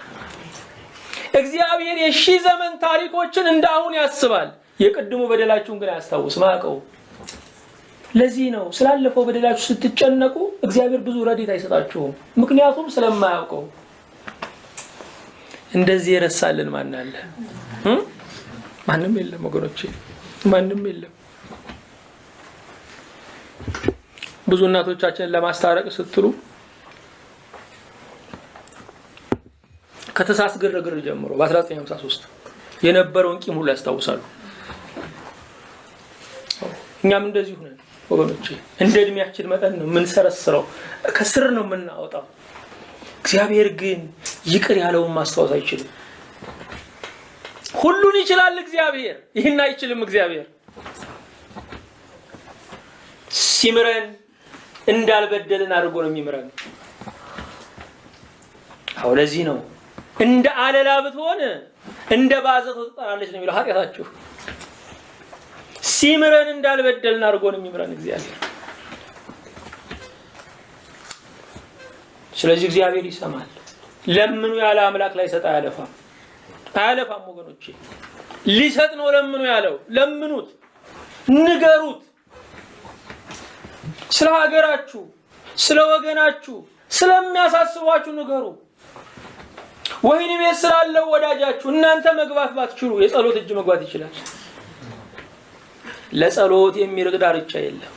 እግዚአብሔር የሺህ ዘመን ታሪኮችን እንዳሁን ያስባል። የቅድሙ በደላችሁን ግን አያስታውስም፣ አያውቀው። ለዚህ ነው ስላለፈው በደላችሁ ስትጨነቁ እግዚአብሔር ብዙ ረድኤት አይሰጣችሁም። ምክንያቱም ስለማያውቀው። እንደዚህ የረሳልን ማን አለ? ማንም የለም ወገኖቼ፣ ማንም የለም። ብዙ እናቶቻችንን ለማስታረቅ ስትሉ ከተሳስ ግርግር ጀምሮ በ1953 የነበረውን ቂም ሁሉ ያስታውሳሉ። እኛም እንደዚህ ሆነን ወገኖቼ እንደ እድሜያችን መጠን ነው የምንሰረስረው፣ ከስር ነው የምናወጣው። እግዚአብሔር ግን ይቅር ያለውን ማስታወስ አይችልም። ሁሉን ይችላል እግዚአብሔር፣ ይህን አይችልም እግዚአብሔር። ሲምረን እንዳልበደልን አድርጎ ነው የሚምረን። አዎ ለዚህ ነው እንደ አለላ ብትሆን እንደ ባዘቶ ትጠራለች ነው የሚለው ኃጢአታችሁ። ሲምረን እንዳልበደልን አድርጎ ነው የሚምረን እግዚአብሔር። ስለዚህ እግዚአብሔር ይሰማል። ለምኑ ያለ አምላክ ላይ ሰጣ ያለፋም አያለፋም ወገኖቼ። ሊሰጥ ነው ለምኑ ያለው። ለምኑት፣ ንገሩት። ስለ ሀገራችሁ፣ ስለ ወገናችሁ ስለሚያሳስቧችሁ ንገሩ። ወህኒ ቤት ስላለው ወዳጃችሁ እናንተ መግባት ባትችሉ የጸሎት እጅ መግባት ይችላል። ለጸሎት የሚርቅ ዳርቻ የለም።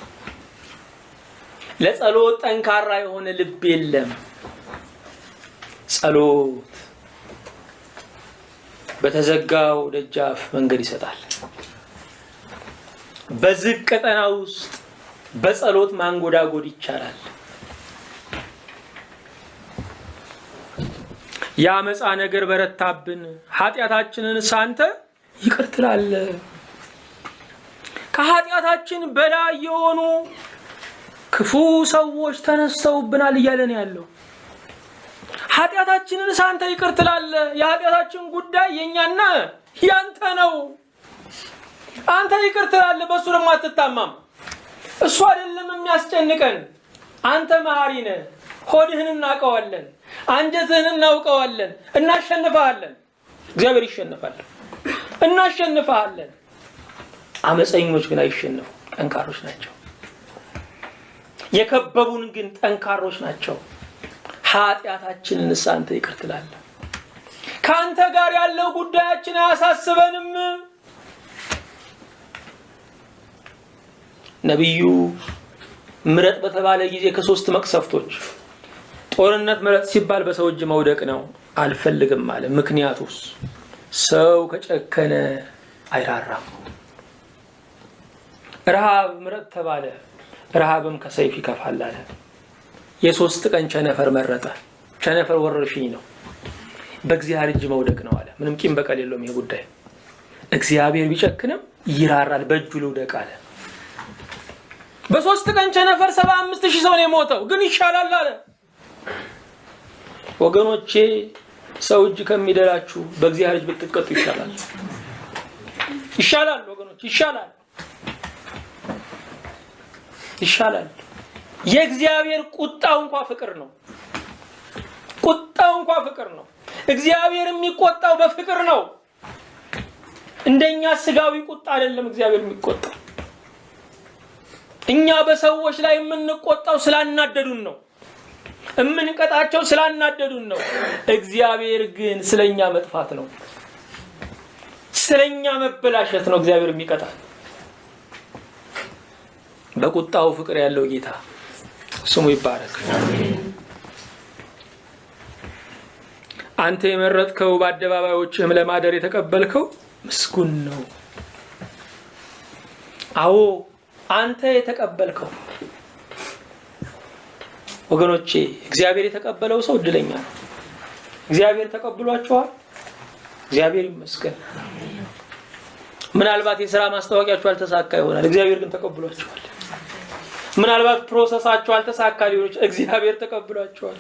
ለጸሎት ጠንካራ የሆነ ልብ የለም። ጸሎት በተዘጋው ደጃፍ መንገድ ይሰጣል። በዝግ ቀጠና ውስጥ በጸሎት ማንጎዳጎድ ይቻላል። ያመጻ ነገር በረታብን፣ ኃጢአታችንን ሳንተ ይቅር ትላለህ። ከኃጢአታችን በላይ የሆኑ ክፉ ሰዎች ተነስተውብናል እያለን ያለው ኃጢአታችንን ሳንተ ይቅር ትላለህ። የኃጢአታችን ጉዳይ የኛና ያንተ ነው። አንተ ይቅር ትላለህ፣ በሱ ደግሞ አትታማም። እሱ አይደለም የሚያስጨንቀን። አንተ መሐሪ ነህ። ሆድህን እናውቀዋለን፣ አንጀትህን እናውቀዋለን። እናሸንፈሃለን። እግዚአብሔር ይሸነፋል። እናሸንፈሃለን። አመፀኞች ግን አይሸነፉ፣ ጠንካሮች ናቸው። የከበቡን ግን ጠንካሮች ናቸው። ኃጢአታችንን አንተ ይቅር ትላለህ። ካንተ ጋር ያለው ጉዳያችን አያሳስበንም። ነብዩ ምረጥ በተባለ ጊዜ ከሶስት መቅሰፍቶች ጦርነት ምረጥ ሲባል በሰው እጅ መውደቅ ነው። አልፈልግም አለ። ምክንያቱስ ሰው ከጨከነ አይራራም። ረሃብ ምረጥ ተባለ። ረሃብም ከሰይፍ ይከፋል አለ። የሶስት ቀን ቸነፈር መረጠ። ቸነፈር ወረርሽኝ ነው። በእግዚአብሔር እጅ መውደቅ ነው አለ። ምንም ቂም በቀል የለውም። ይሄ ጉዳይ እግዚአብሔር ቢጨክንም ይራራል። በእጁ ልውደቅ አለ። በሶስት ቀን ቸነፈር 75,000 ሰው ነው የሞተው፣ ግን ይሻላል አለ። ወገኖቼ ሰው እጅ ከሚደላችሁ በእግዚአብሔር እጅ ብትቀጡ ይሻላል። ይሻላል ወገኖች፣ ይሻላል፣ ይሻላል። የእግዚአብሔር ቁጣው እንኳን ፍቅር ነው። ቁጣው እንኳን ፍቅር ነው። እግዚአብሔር የሚቆጣው በፍቅር ነው። እንደኛ ስጋዊ ቁጣ አይደለም እግዚአብሔር የሚቆጣው። እኛ በሰዎች ላይ የምንቆጣው ስላናደዱን ነው። የምንቀጣቸው ስላናደዱን ነው። እግዚአብሔር ግን ስለኛ መጥፋት ነው፣ ስለኛ መበላሸት ነው እግዚአብሔር የሚቀጣው። በቁጣው ፍቅር ያለው ጌታ ስሙ ይባረክ። አንተ የመረጥከው በአደባባዮችህም ለማደር የተቀበልከው ምስጉን ነው። አዎ አንተ የተቀበልከው ወገኖቼ፣ እግዚአብሔር የተቀበለው ሰው እድለኛ ነው። እግዚአብሔር ተቀብሏቸዋል። እግዚአብሔር ይመስገን። ምናልባት የሥራ ማስታወቂያቸው አልተሳካ ይሆናል፣ እግዚአብሔር ግን ተቀብሏቸዋል። ምናልባት ፕሮሰሳቸው አልተሳካ ሊሆን ይችላል፣ እግዚአብሔር ተቀብሏቸዋል።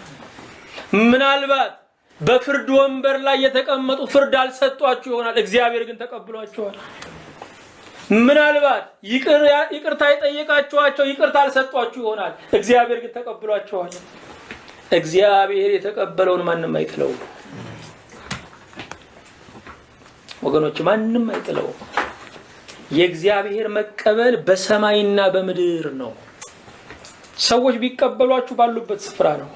ምናልባት በፍርድ ወንበር ላይ የተቀመጡ ፍርድ አልሰጧችሁ ይሆናል፣ እግዚአብሔር ግን ተቀብሏቸዋል። ምናልባት ይቅርታ የጠየቃችኋቸው ይቅርታ አልሰጧችሁ ይሆናል፣ እግዚአብሔር ግን ተቀብሏቸዋል። እግዚአብሔር የተቀበለውን ማንም አይጥለውም ወገኖች፣ ማንም አይጥለውም። የእግዚአብሔር መቀበል በሰማይና በምድር ነው። ሰዎች ቢቀበሏችሁ ባሉበት ስፍራ ነው።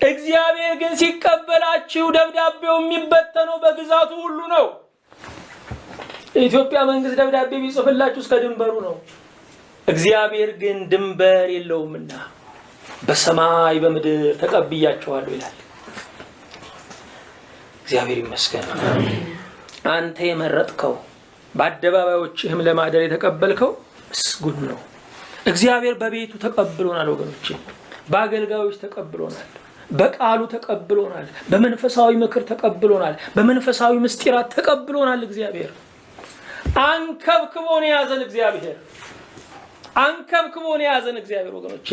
እግዚአብሔር ግን ሲቀበላችሁ ደብዳቤው የሚበተነው በግዛቱ ሁሉ ነው። የኢትዮጵያ መንግስት ደብዳቤ ቢጽፍላችሁ እስከ ድንበሩ ነው። እግዚአብሔር ግን ድንበር የለውምና በሰማይ በምድር ተቀብያችኋለሁ ይላል። እግዚአብሔር ይመስገን። አንተ የመረጥከው በአደባባዮችህም ለማደር የተቀበልከው ምስጉን ነው። እግዚአብሔር በቤቱ ተቀብሎናል ወገኖቼ፣ በአገልጋዮች ተቀብሎናል፣ በቃሉ ተቀብሎናል፣ በመንፈሳዊ ምክር ተቀብሎናል፣ በመንፈሳዊ ምስጢራት ተቀብሎናል። እግዚአብሔር አንከብክቦን ያዘን። እግዚአብሔር አንከብክቦን ያዘን። እግዚአብሔር ወገኖቼ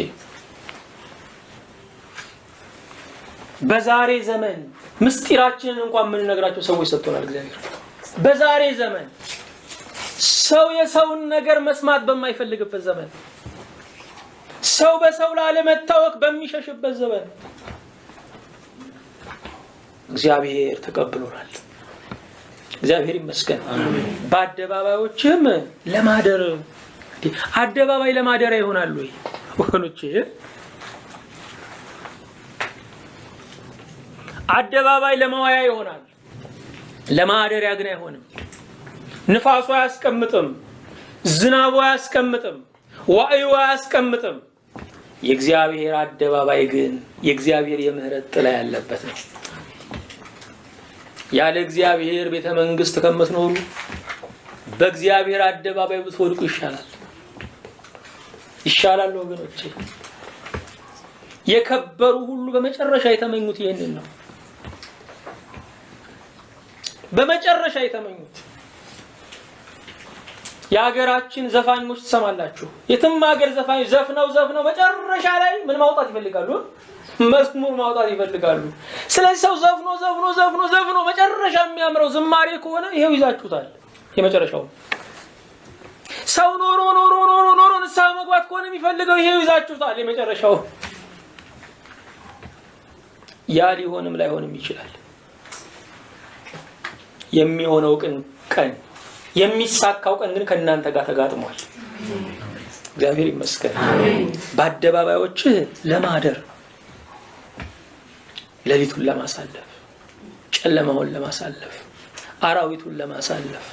በዛሬ ዘመን ምስጢራችንን እንኳን ምን ነግራቸው ሰዎች ሰጥቶናል። እግዚአብሔር በዛሬ ዘመን ሰው የሰውን ነገር መስማት በማይፈልግበት ዘመን፣ ሰው በሰው ላለመታወቅ በሚሸሽበት ዘመን እግዚአብሔር ተቀብሎናል። እግዚአብሔር ይመስገን። በአደባባዮችም ለማደር አደባባይ ለማደሪያ ይሆናል ወይ ወገኖቼ? አደባባይ ለመዋያ ይሆናል፣ ለማደሪያ ግን አይሆንም። ንፋሱ አያስቀምጥም፣ ዝናቡ አያስቀምጥም፣ ዋዕዩ አያስቀምጥም። የእግዚአብሔር አደባባይ ግን የእግዚአብሔር የምህረት ጥላ ያለበት ነው። ያለ እግዚአብሔር ቤተ መንግስት ከምትኖሩ በእግዚአብሔር አደባባይ ብትወድቁ ይሻላል ወገኖቼ። የከበሩ ሁሉ በመጨረሻ የተመኙት ይሄንን ነው። በመጨረሻ የተመኙት የሀገራችን ዘፋኞች ትሰማላችሁ። የትም ሀገር ዘፋኞች ዘፍነው መጨረሻ ላይ ምን ማውጣት ይፈልጋሉ? መዝሙር ማውጣት ይፈልጋሉ። ስለዚህ ሰው ዘፍኖ መጨረሻ የሚያምረው ዝማሬ ከሆነ ይሄው ይዛችሁታል። የመጨረሻው ሰው ኖሮ ንስሐ መግባት ከሆነ የሚፈልገው ይሄው ይዛችሁታል። የመጨረሻው ያ ሊሆንም ላይሆንም ይችላል። የሚሆነው ቀን የሚሳካው ቀን ግን ከእናንተ ጋር ተጋጥሟል። እግዚአብሔር ይመስገን። በአደባባዮች ለማደር፣ ሌሊቱን ለማሳለፍ፣ ጨለማውን ለማሳለፍ፣ አራዊቱን ለማሳለፍ፣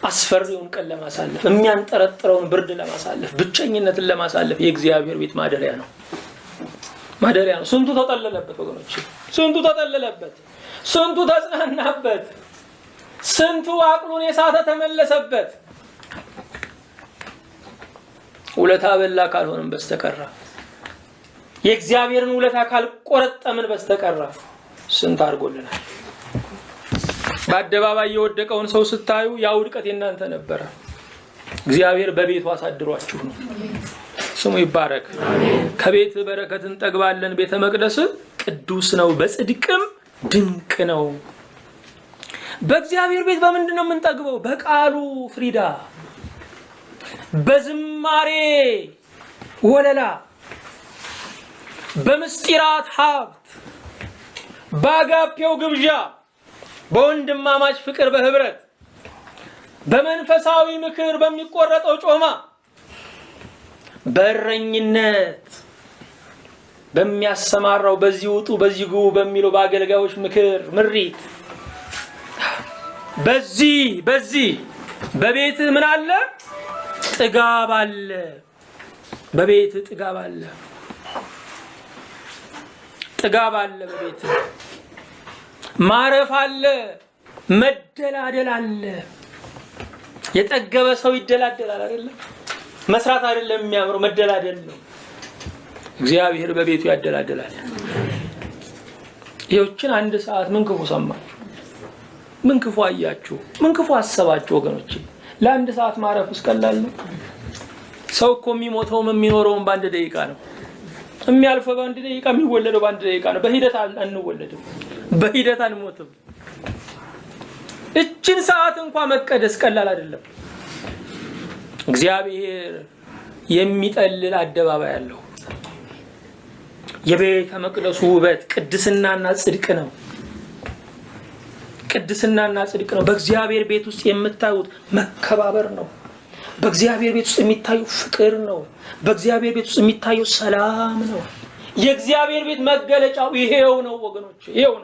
አስፈሪውን ቀን ለማሳለፍ፣ የሚያንጠረጥረውን ብርድ ለማሳለፍ፣ ብቸኝነትን ለማሳለፍ የእግዚአብሔር ቤት ማደሪያ ነው። ስንቱ ተጠለለበት ወገኖች፣ ስንቱ ተጠለለበት፣ ስንቱ ተጽናናበት፣ ስንቱ አቅሉን የሳተ ተመለሰበት። ውለታ በላ ካልሆነም በስተቀር የእግዚአብሔርን ውለታ ካልቆረጠምን በስተቀር ስንት አድርጎልናል። በአደባባይ የወደቀውን ሰው ስታዩ ያ ውድቀት የናንተ ነበረ። እግዚአብሔር በቤቱ አሳድሯችሁ ነው። ስሙ ይባረክ። ከቤት በረከት እንጠግባለን። ቤተ መቅደስ ቅዱስ ነው፣ በጽድቅም ድንቅ ነው። በእግዚአብሔር ቤት በምንድን ነው የምንጠግበው? በቃሉ ፍሪዳ፣ በዝማሬ ወለላ፣ በምስጢራት ሀብት፣ በአጋፔው ግብዣ፣ በወንድማማች ፍቅር በህብረት፣ በመንፈሳዊ ምክር፣ በሚቆረጠው ጮማ፣ በእረኝነት በሚያሰማራው በዚህ ውጡ በዚህ ግቡ በሚለው በአገልጋዮች ምክር ምሪት፣ በዚህ በቤት ምን አለ? ጥጋብ አለ። በቤት ጥጋብ አለ። በቤት ማረፍ አለ። መደላደል አለ። የጠገበ ሰው ይደላደላል አይደል? መስራት አይደለም የሚያምረው፣ መደላደል ነው። እግዚአብሔር በቤቱ ያደላደላል። ይህችን አንድ ሰዓት ምን ክፉ ሰማችሁ? ምን ክፉ አያችሁ? ምን ክፉ አሰባችሁ? ወገኖች ለአንድ ሰዓት ማረፍ እስቀላል ነው? ሰው እኮ የሚሞተውም የሚኖረውም በአንድ ደቂቃ ነው። የሚያልፈው በአንድ ደቂቃ፣ የሚወለደው በአንድ ደቂቃ ነው። በሂደት አንወለድም፣ በሂደት አንሞትም። እችን ሰዓት እንኳን መቀደስ ቀላል አይደለም። እግዚአብሔር የሚጠልል አደባባይ አለው። የቤተ መቅደሱ ውበት ቅድስናና ጽድቅ ነው። ቅድስናና ጽድቅ ነው። በእግዚአብሔር ቤት ውስጥ የምታዩት መከባበር ነው። በእግዚአብሔር ቤት ውስጥ የሚታየው ፍቅር ነው። በእግዚአብሔር ቤት ውስጥ የሚታየው ሰላም ነው። የእግዚአብሔር ቤት መገለጫው ይሄው ነው ወገኖች፣ ይሄው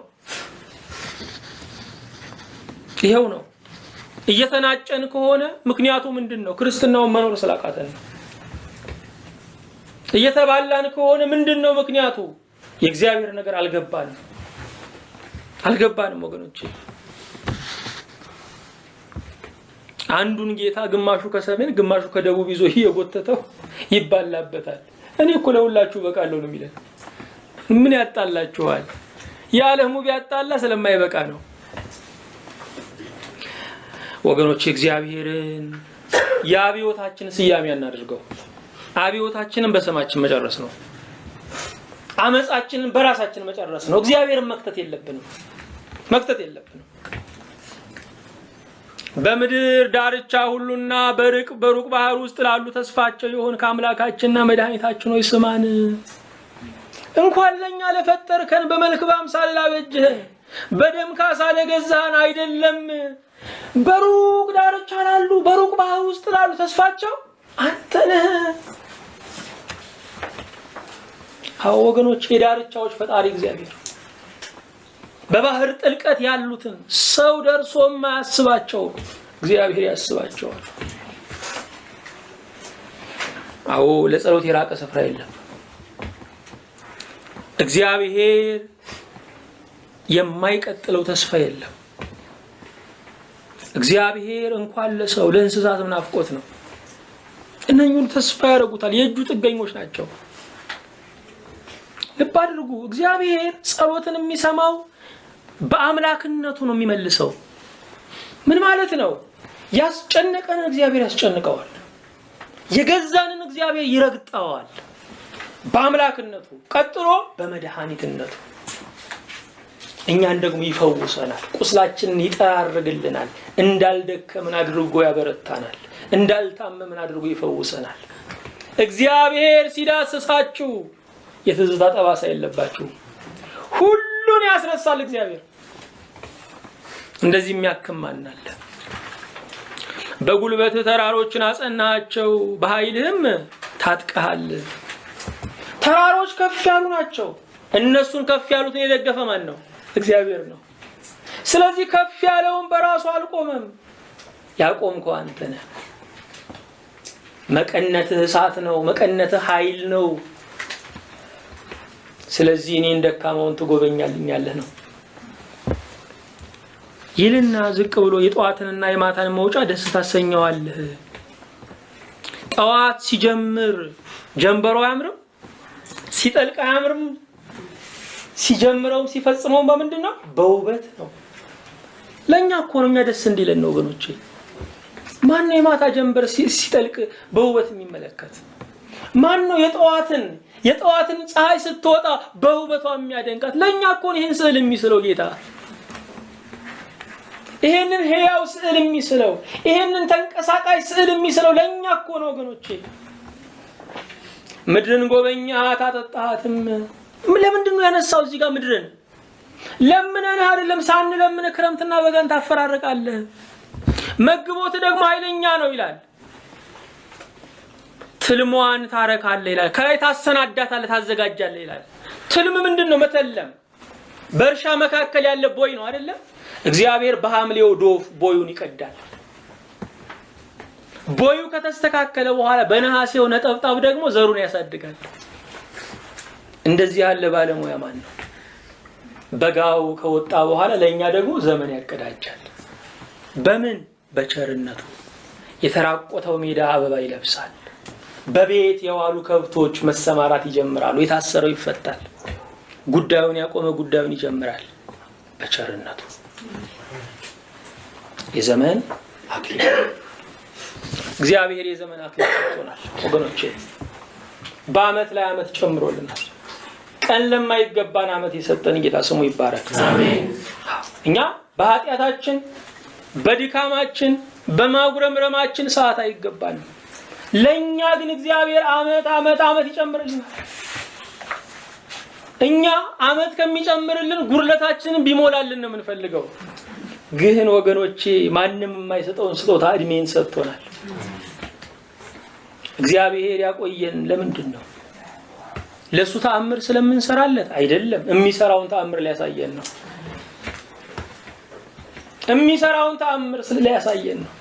ነው። እየተናጨን ከሆነ ምክንያቱ ምንድነው? ክርስትናውን መኖር ስላቃተን ነው። እየተባላን ከሆነ ምንድነው ምክንያቱ? የእግዚአብሔር ነገር አልገባንም ወገኖች። አንዱን ጌታ ግማሹ ከሰሜን ግማሹ ከደቡብ ይዞ የጎተተው ይባላበታል። እኔ እኮ ለሁላችሁ በቃለሁ ነው የሚለው። ምን ያጣላችኋል? የዓለሙ ቢያጣላ ስለማይበቃ ነው ወገኖች። እግዚአብሔርን የአብዮታችን ስያሜ እናድርገው። አብዮታችንን በስማችን መጨረስ ነው። አመጻችንን በራሳችን መጨረስ ነው። እግዚአብሔርን መክተት የለብንም። በምድር ዳርቻ ሁሉና በሩቅ ባህር ውስጥ ላሉ ተስፋቸው የሆን ከአምላካችንና መድኃኒታችን ሆይ ስማን። እንኳን ለኛ ለፈጠርከን በመልክ በአምሳል ላበጀህ በደም ካሳ ለገዛህን አይደለም በሩቅ ዳርቻ ላሉ በሩቅ ባህር ውስጥ ላሉ ተስፋቸው አንተ ነህ። ወገኖች የዳርቻዎች ፈጣሪ እግዚአብሔር በባህር ጥልቀት ያሉትን ሰው ደርሶ የማያስባቸው እግዚአብሔር ያስባቸዋል። አዎ ለጸሎት የራቀ ስፍራ የለም። እግዚአብሔር የማይቀጥለው ተስፋ የለም። እግዚአብሔር እንኳን ለሰው ለእንስሳትም ናፍቆት ነው። እነኙን ተስፋ ያደርጉታል። የእጁ ጥገኞች ናቸው። ልብ አድርጉ። እግዚአብሔር ጸሎትን የሚሰማው በአምላክነቱ ነው የሚመልሰው። ምን ማለት ነው? ያስጨነቀንን እግዚአብሔር ያስጨንቀዋል። የገዛንን እግዚአብሔር ይረግጠዋል በአምላክነቱ። ቀጥሎ በመድኃኒትነቱ እኛን ደግሞ ይፈውሰናል። ቁስላችንን ይጠራርግልናል። እንዳልደከምን አድርጎ ያበረታናል። እንዳልታመምን አድርጎ ይፈውሰናል። እግዚአብሔር ሲዳስሳችሁ የትዝታ ጠባሳ የለባችሁ። ሁሉን ያስረሳል እግዚአብሔር። እንደዚህ የሚያክም ማን አለ? በጉልበት ተራሮችን አጸናቸው፣ በኃይልህም ታጥቀሃል። ተራሮች ከፍ ያሉ ናቸው። እነሱን ከፍ ያሉትን የደገፈ ማን ነው? እግዚአብሔር ነው። ስለዚህ ከፍ ያለውን በራሱ አልቆመም፣ ያቆምከው አንተ ነህ። መቀነትህ እሳት ነው፣ መቀነትህ ኃይል ነው። ስለዚህ እኔን ደካማውን ትጎበኛልኛለህ ነው ይልና ዝቅ ብሎ የጧትንና የማታን መውጫ ደስ ታሰኘዋለህ። ጠዋት ሲጀምር ጀንበሮ አያምርም? ሲጠልቅ አያምርም? ሲጀምረውም ሲፈጽመውም በምንድን ነው? በውበት ነው። ለኛ እኮ ነው እኛ ደስ እንዲለን ነው ወገኖቼ። ማን ነው የማታ ጀንበር ሲጠልቅ በውበት የሚመለከት? ማን ነው የጠዋትን ፀሐይ ስትወጣ በውበቷ የሚያደንቃት? ለኛ እኮ ነው ይሄን ስዕል የሚስለው ጌታ። ይሄንን ህያው ስዕል የሚስለው፣ ይሄንን ተንቀሳቃሽ ስዕል የሚስለው ለኛ እኮ ነው ወገኖቼ። ምድርን ጎበኛት አጠጣሃትም። ለምንድን ነው ያነሳው እዚህ ጋር ምድርን? ለምነን አይደለም፣ ሳንለምን ክረምትና በጋን ታፈራርቃለህ። መግቦት ደግሞ ኃይለኛ ነው ይላል። ትልሟን ታረካለህ ይላል። ከላይ ታሰናዳታለህ፣ ታዘጋጃለህ ይላል። ትልም ምንድነው? መተለም። በእርሻ መካከል ያለ ቦይ ነው አይደለም? እግዚአብሔር በሐምሌው ዶፍ ቦዩን ይቀዳል። ቦዩ ከተስተካከለ በኋላ በነሐሴው ነጠብጣብ ደግሞ ዘሩን ያሳድጋል። እንደዚህ ያለ ባለሙያ ማን ነው? በጋው ከወጣ በኋላ ለኛ ደግሞ ዘመን ያቀዳጃል። በምን? በቸርነቱ። የተራቆተው ሜዳ አበባ ይለብሳል። በቤት የዋሉ ከብቶች መሰማራት ይጀምራሉ። የታሰረው ይፈታል። ጉዳዩን ያቆመ ጉዳዩን ይጀምራል። በቸርነቱ የዘመን አክሊል እግዚአብሔር የዘመን አክሊል ሰጥቶናል ወገኖቼ። በአመት ላይ አመት ጨምሮልናል። ቀን ለማይገባን አመት የሰጠን ጌታ ስሙ ይባረክ። አሜን። እኛ በኃጢአታችን በድካማችን በማጉረምረማችን ሰዓት አይገባንም። ለኛ ግን እግዚአብሔር አመት ይጨምርልናል። እኛ አመት ከሚጨምርልን ጉርለታችንን ቢሞላልን ነው የምንፈልገው። ግን ወገኖቼ ማንንም የማይሰጠውን ስጦታ እድሜን ሰጥቶናል። እግዚአብሔር ያቆየን ለምንድን ነው? ለሱ ተአምር ስለምንሰራለት አይደለም። የሚሰራውን ተአምር ሊያሳየን ነው። የሚሰራውን ተአምር ሊያሳየን ነው።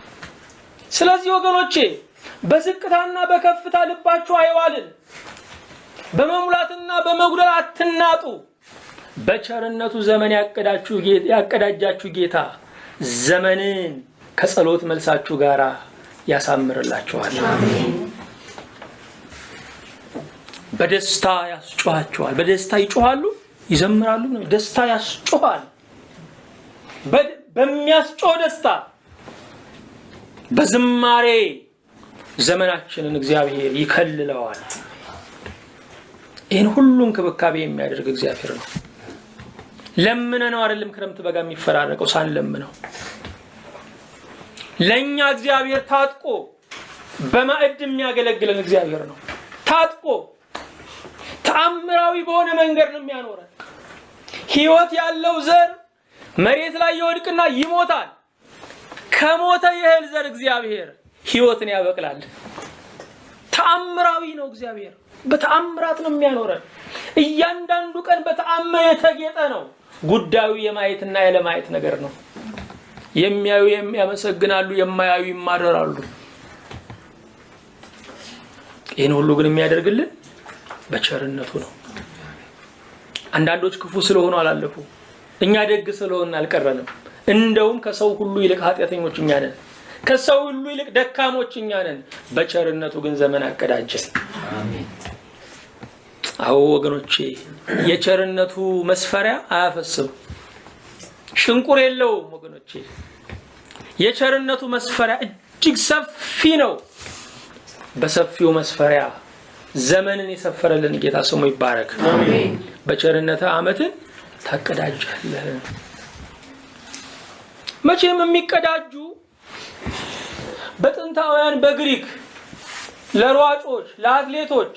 ስለዚህ ወገኖቼ በዝቅታና በከፍታ ልባችሁ አይዋልን። በመሙላትና በመጉደል አትናጡ። በቸርነቱ ዘመን ያቀዳጃችሁ ጌታ ዘመንን ከጸሎት መልሳችሁ ጋራ ያሳምርላችኋል። አሜን። በደስታ ያስጮሃችኋል። በደስታ ይጮሃሉ፣ ይዘምራሉ። ደስታ ያስጮሃል። በሚያስጮህ ደስታ በዝማሬ ዘመናችንን እግዚአብሔር ይከልለዋል። ይህን ሁሉ እንክብካቤ የሚያደርግ እግዚአብሔር ነው። ለምነነው አይደለም ክረምት በጋ የሚፈራረቀው፣ ሳንለምነው ለኛ እግዚአብሔር ታጥቆ በማዕድ የሚያገለግለን እግዚአብሔር ነው። ታጥቆ ተአምራዊ በሆነ መንገድ ነው የሚያኖረን። ህይወት ያለው ዘር መሬት ላይ ይወድቅና ይሞታል። ከሞተ የእህል ዘር እግዚአብሔር ህይወትን ያበቅላል። ተአምራዊ ነው እግዚአብሔር። በተአምራት ነው የሚያኖረን። እያንዳንዱ ቀን በተአምር የተጌጠ ነው። ጉዳዩ የማየትና ያለማየት ነገር ነው። የሚያዩ የሚያመሰግናሉ፣ የማያዩ ይማረራሉ። ይህን ሁሉ ግን የሚያደርግልን በቸርነቱ ነው። አንዳንዶች ክፉ ስለሆኑ አላለፉ፣ እኛ ደግ ስለሆነ አልቀረንም። እንደውም ከሰው ሁሉ ይልቅ ኃጢአተኞች እኛ ነን፣ ከሰው ሁሉ ይልቅ ደካሞች እኛ ነን። በቸርነቱ ግን ዘመን አቀዳጀን። አሜን። አዎ ወገኖቼ፣ የቸርነቱ መስፈሪያ አያፈስም፣ ሽንቁር የለውም። ወገኖቼ የቸርነቱ መስፈሪያ እጅግ ሰፊ ነው። በሰፊው መስፈሪያ ዘመንን የሰፈረልን ጌታ ስሙ ይባረክ። አሜን። በቸርነቱ ዓመትን ታቀዳጃለህ። መቼም የሚቀዳጁ በጥንታውያን በግሪክ ለሯጮች ለአትሌቶች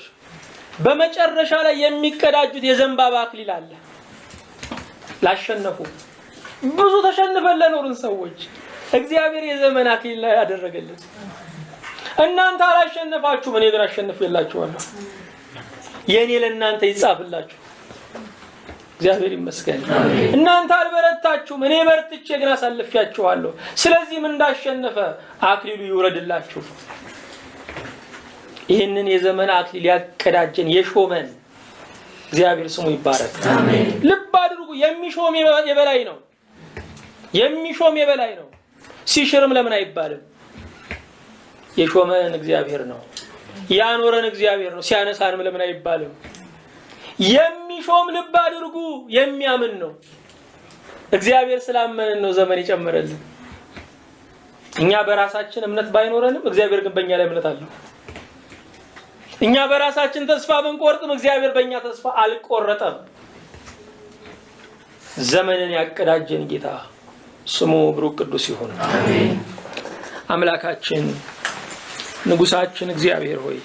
በመጨረሻ ላይ የሚቀዳጁት የዘንባባ አክሊል አለ። ላሸነፉ ብዙ ተሸንፈን ለኖርን ሰዎች እግዚአብሔር የዘመን አክሊል ያደረገልን። እናንተ አላሸነፋችሁም፣ እኔ ግን አሸንፌላችኋለሁ። የኔ ለእናንተ ይጻፍላችሁ። እግዚአብሔር ይመስገን። እናንተ አልበረታችሁም፣ እኔ በርትቼ ግን አሳልፌያችኋለሁ። ስለዚህ ምን እንዳሸነፈ አክሊሉ ይውረድላችሁ። ይህንን የዘመን አክሊል ያቀዳጀን የሾመን እግዚአብሔር ስሙ ይባረክ። አሜን። ልብ አድርጉ፣ የሚሾም የበላይ ነው። የሚሾም የበላይ ነው። ሲሽርም ለምን አይባልም? የሾመን እግዚአብሔር ነው። ያኖረን እግዚአብሔር ነው። ሲያነሳንም ለምን አይባልም? የሚሾም ልብ አድርጉ የሚያምን ነው። እግዚአብሔር ስላመነን ነው ዘመን ይጨምረልን። እኛ በራሳችን እምነት ባይኖረንም እግዚአብሔር ግን በእኛ ላይ እምነት አለው። እኛ በራሳችን ተስፋ ብንቆርጥም እግዚአብሔር በእኛ ተስፋ አልቆረጠም። ዘመንን ያቀዳጀን ጌታ ስሙ ብሩክ ቅዱስ ይሁን። አሜን። አምላካችን ንጉሳችን እግዚአብሔር ሆይ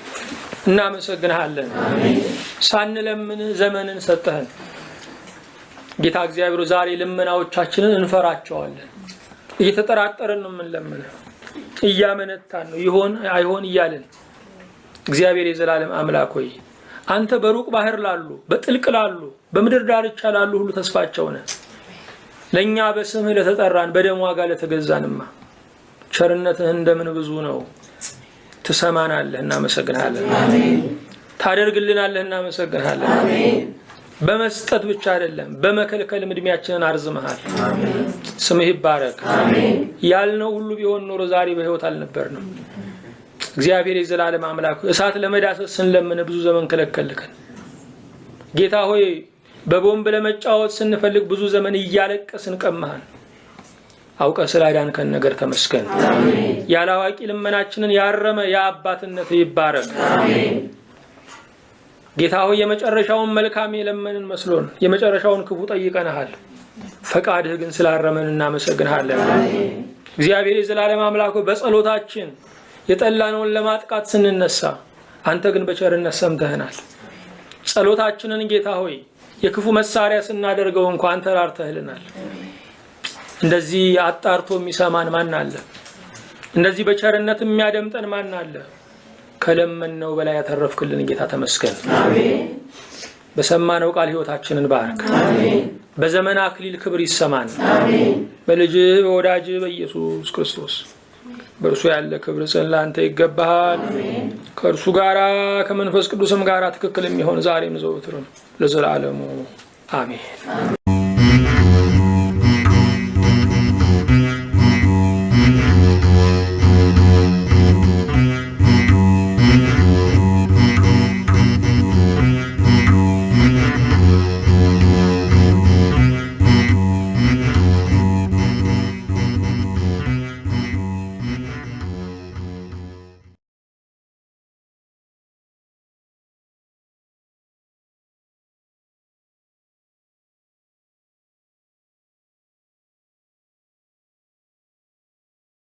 እናመሰግንሃለን። አሜን። ሳንለምን ዘመንን ሰጠህን ጌታ እግዚአብሔር። ዛሬ ልመናዎቻችንን እንፈራቸዋለን። እየተጠራጠርን ነው የምንለምነው፣ እያመነታን ነው ይሆን አይሆን እያልን። እግዚአብሔር የዘላለም አምላክ ሆይ አንተ በሩቅ ባህር ላሉ በጥልቅ ላሉ በምድር ዳርቻ ላሉ ሁሉ ተስፋቸው ነህ። ለኛ በስምህ ለተጠራን በደም ዋጋ ለተገዛንማ ቸርነትህ እንደምን ብዙ ነው። ትሰማናለህ፣ እናመሰግንሃለን። አሜን። ታደርግልናለህ፣ እናመሰግንሃለን። አሜን። በመስጠት ብቻ አይደለም በመከልከል እድሜያችንን አርዝመሃል። አሜን። ስምህ ይባረክ። አሜን። ያልነው ሁሉ ቢሆን ኖሮ ዛሬ በህይወት አልነበርንም። እግዚአብሔር የዘላለም አምላክ እሳት ለመዳሰስ ስንለምን ብዙ ዘመን ከለከልከን። ጌታ ሆይ በቦምብ ለመጫወት ስንፈልግ ብዙ ዘመን እያለቀስን ቀማህን። አውቀህ ስላዳንከን ነገር ተመስገን። አሜን። ያላዋቂ ልመናችንን ያረመ የአባትነት ይባረክ። አሜን። ጌታ ሆይ የመጨረሻውን መልካም የለመንን መስሎን የመጨረሻውን ክፉ ጠይቀናል። ፈቃድህ ግን ስላረመን እናመሰግንሃለን። አሜን። እግዚአብሔር የዘላለም አምላክ በጸሎታችን የጠላነውን ለማጥቃት ስንነሳ አንተ ግን በቸርነት ሰምተህናል። ጸሎታችንን ጌታ ሆይ የክፉ መሳሪያ ስናደርገው እንኳን አንተ ራርተህልናል። እንደዚህ አጣርቶ የሚሰማን ማን አለ? እንደዚህ በቸርነት የሚያደምጠን ማን አለ? ከለመነው በላይ ያተረፍክልን ጌታ ተመስገን። አሜን። በሰማነው ቃል ህይወታችንን ባርክ። አሜን። በዘመን አክሊል ክብር ይሰማን። አሜን። በልጅህ በወዳጅህ በኢየሱስ ክርስቶስ በእርሱ ያለ ክብር ለአንተ ይገባሃል። ከእርሱ ጋራ ከመንፈስ ቅዱስም ጋራ ትክክል የሚሆን ዛሬም ዘወትርም ለዘላለሙ አሜን።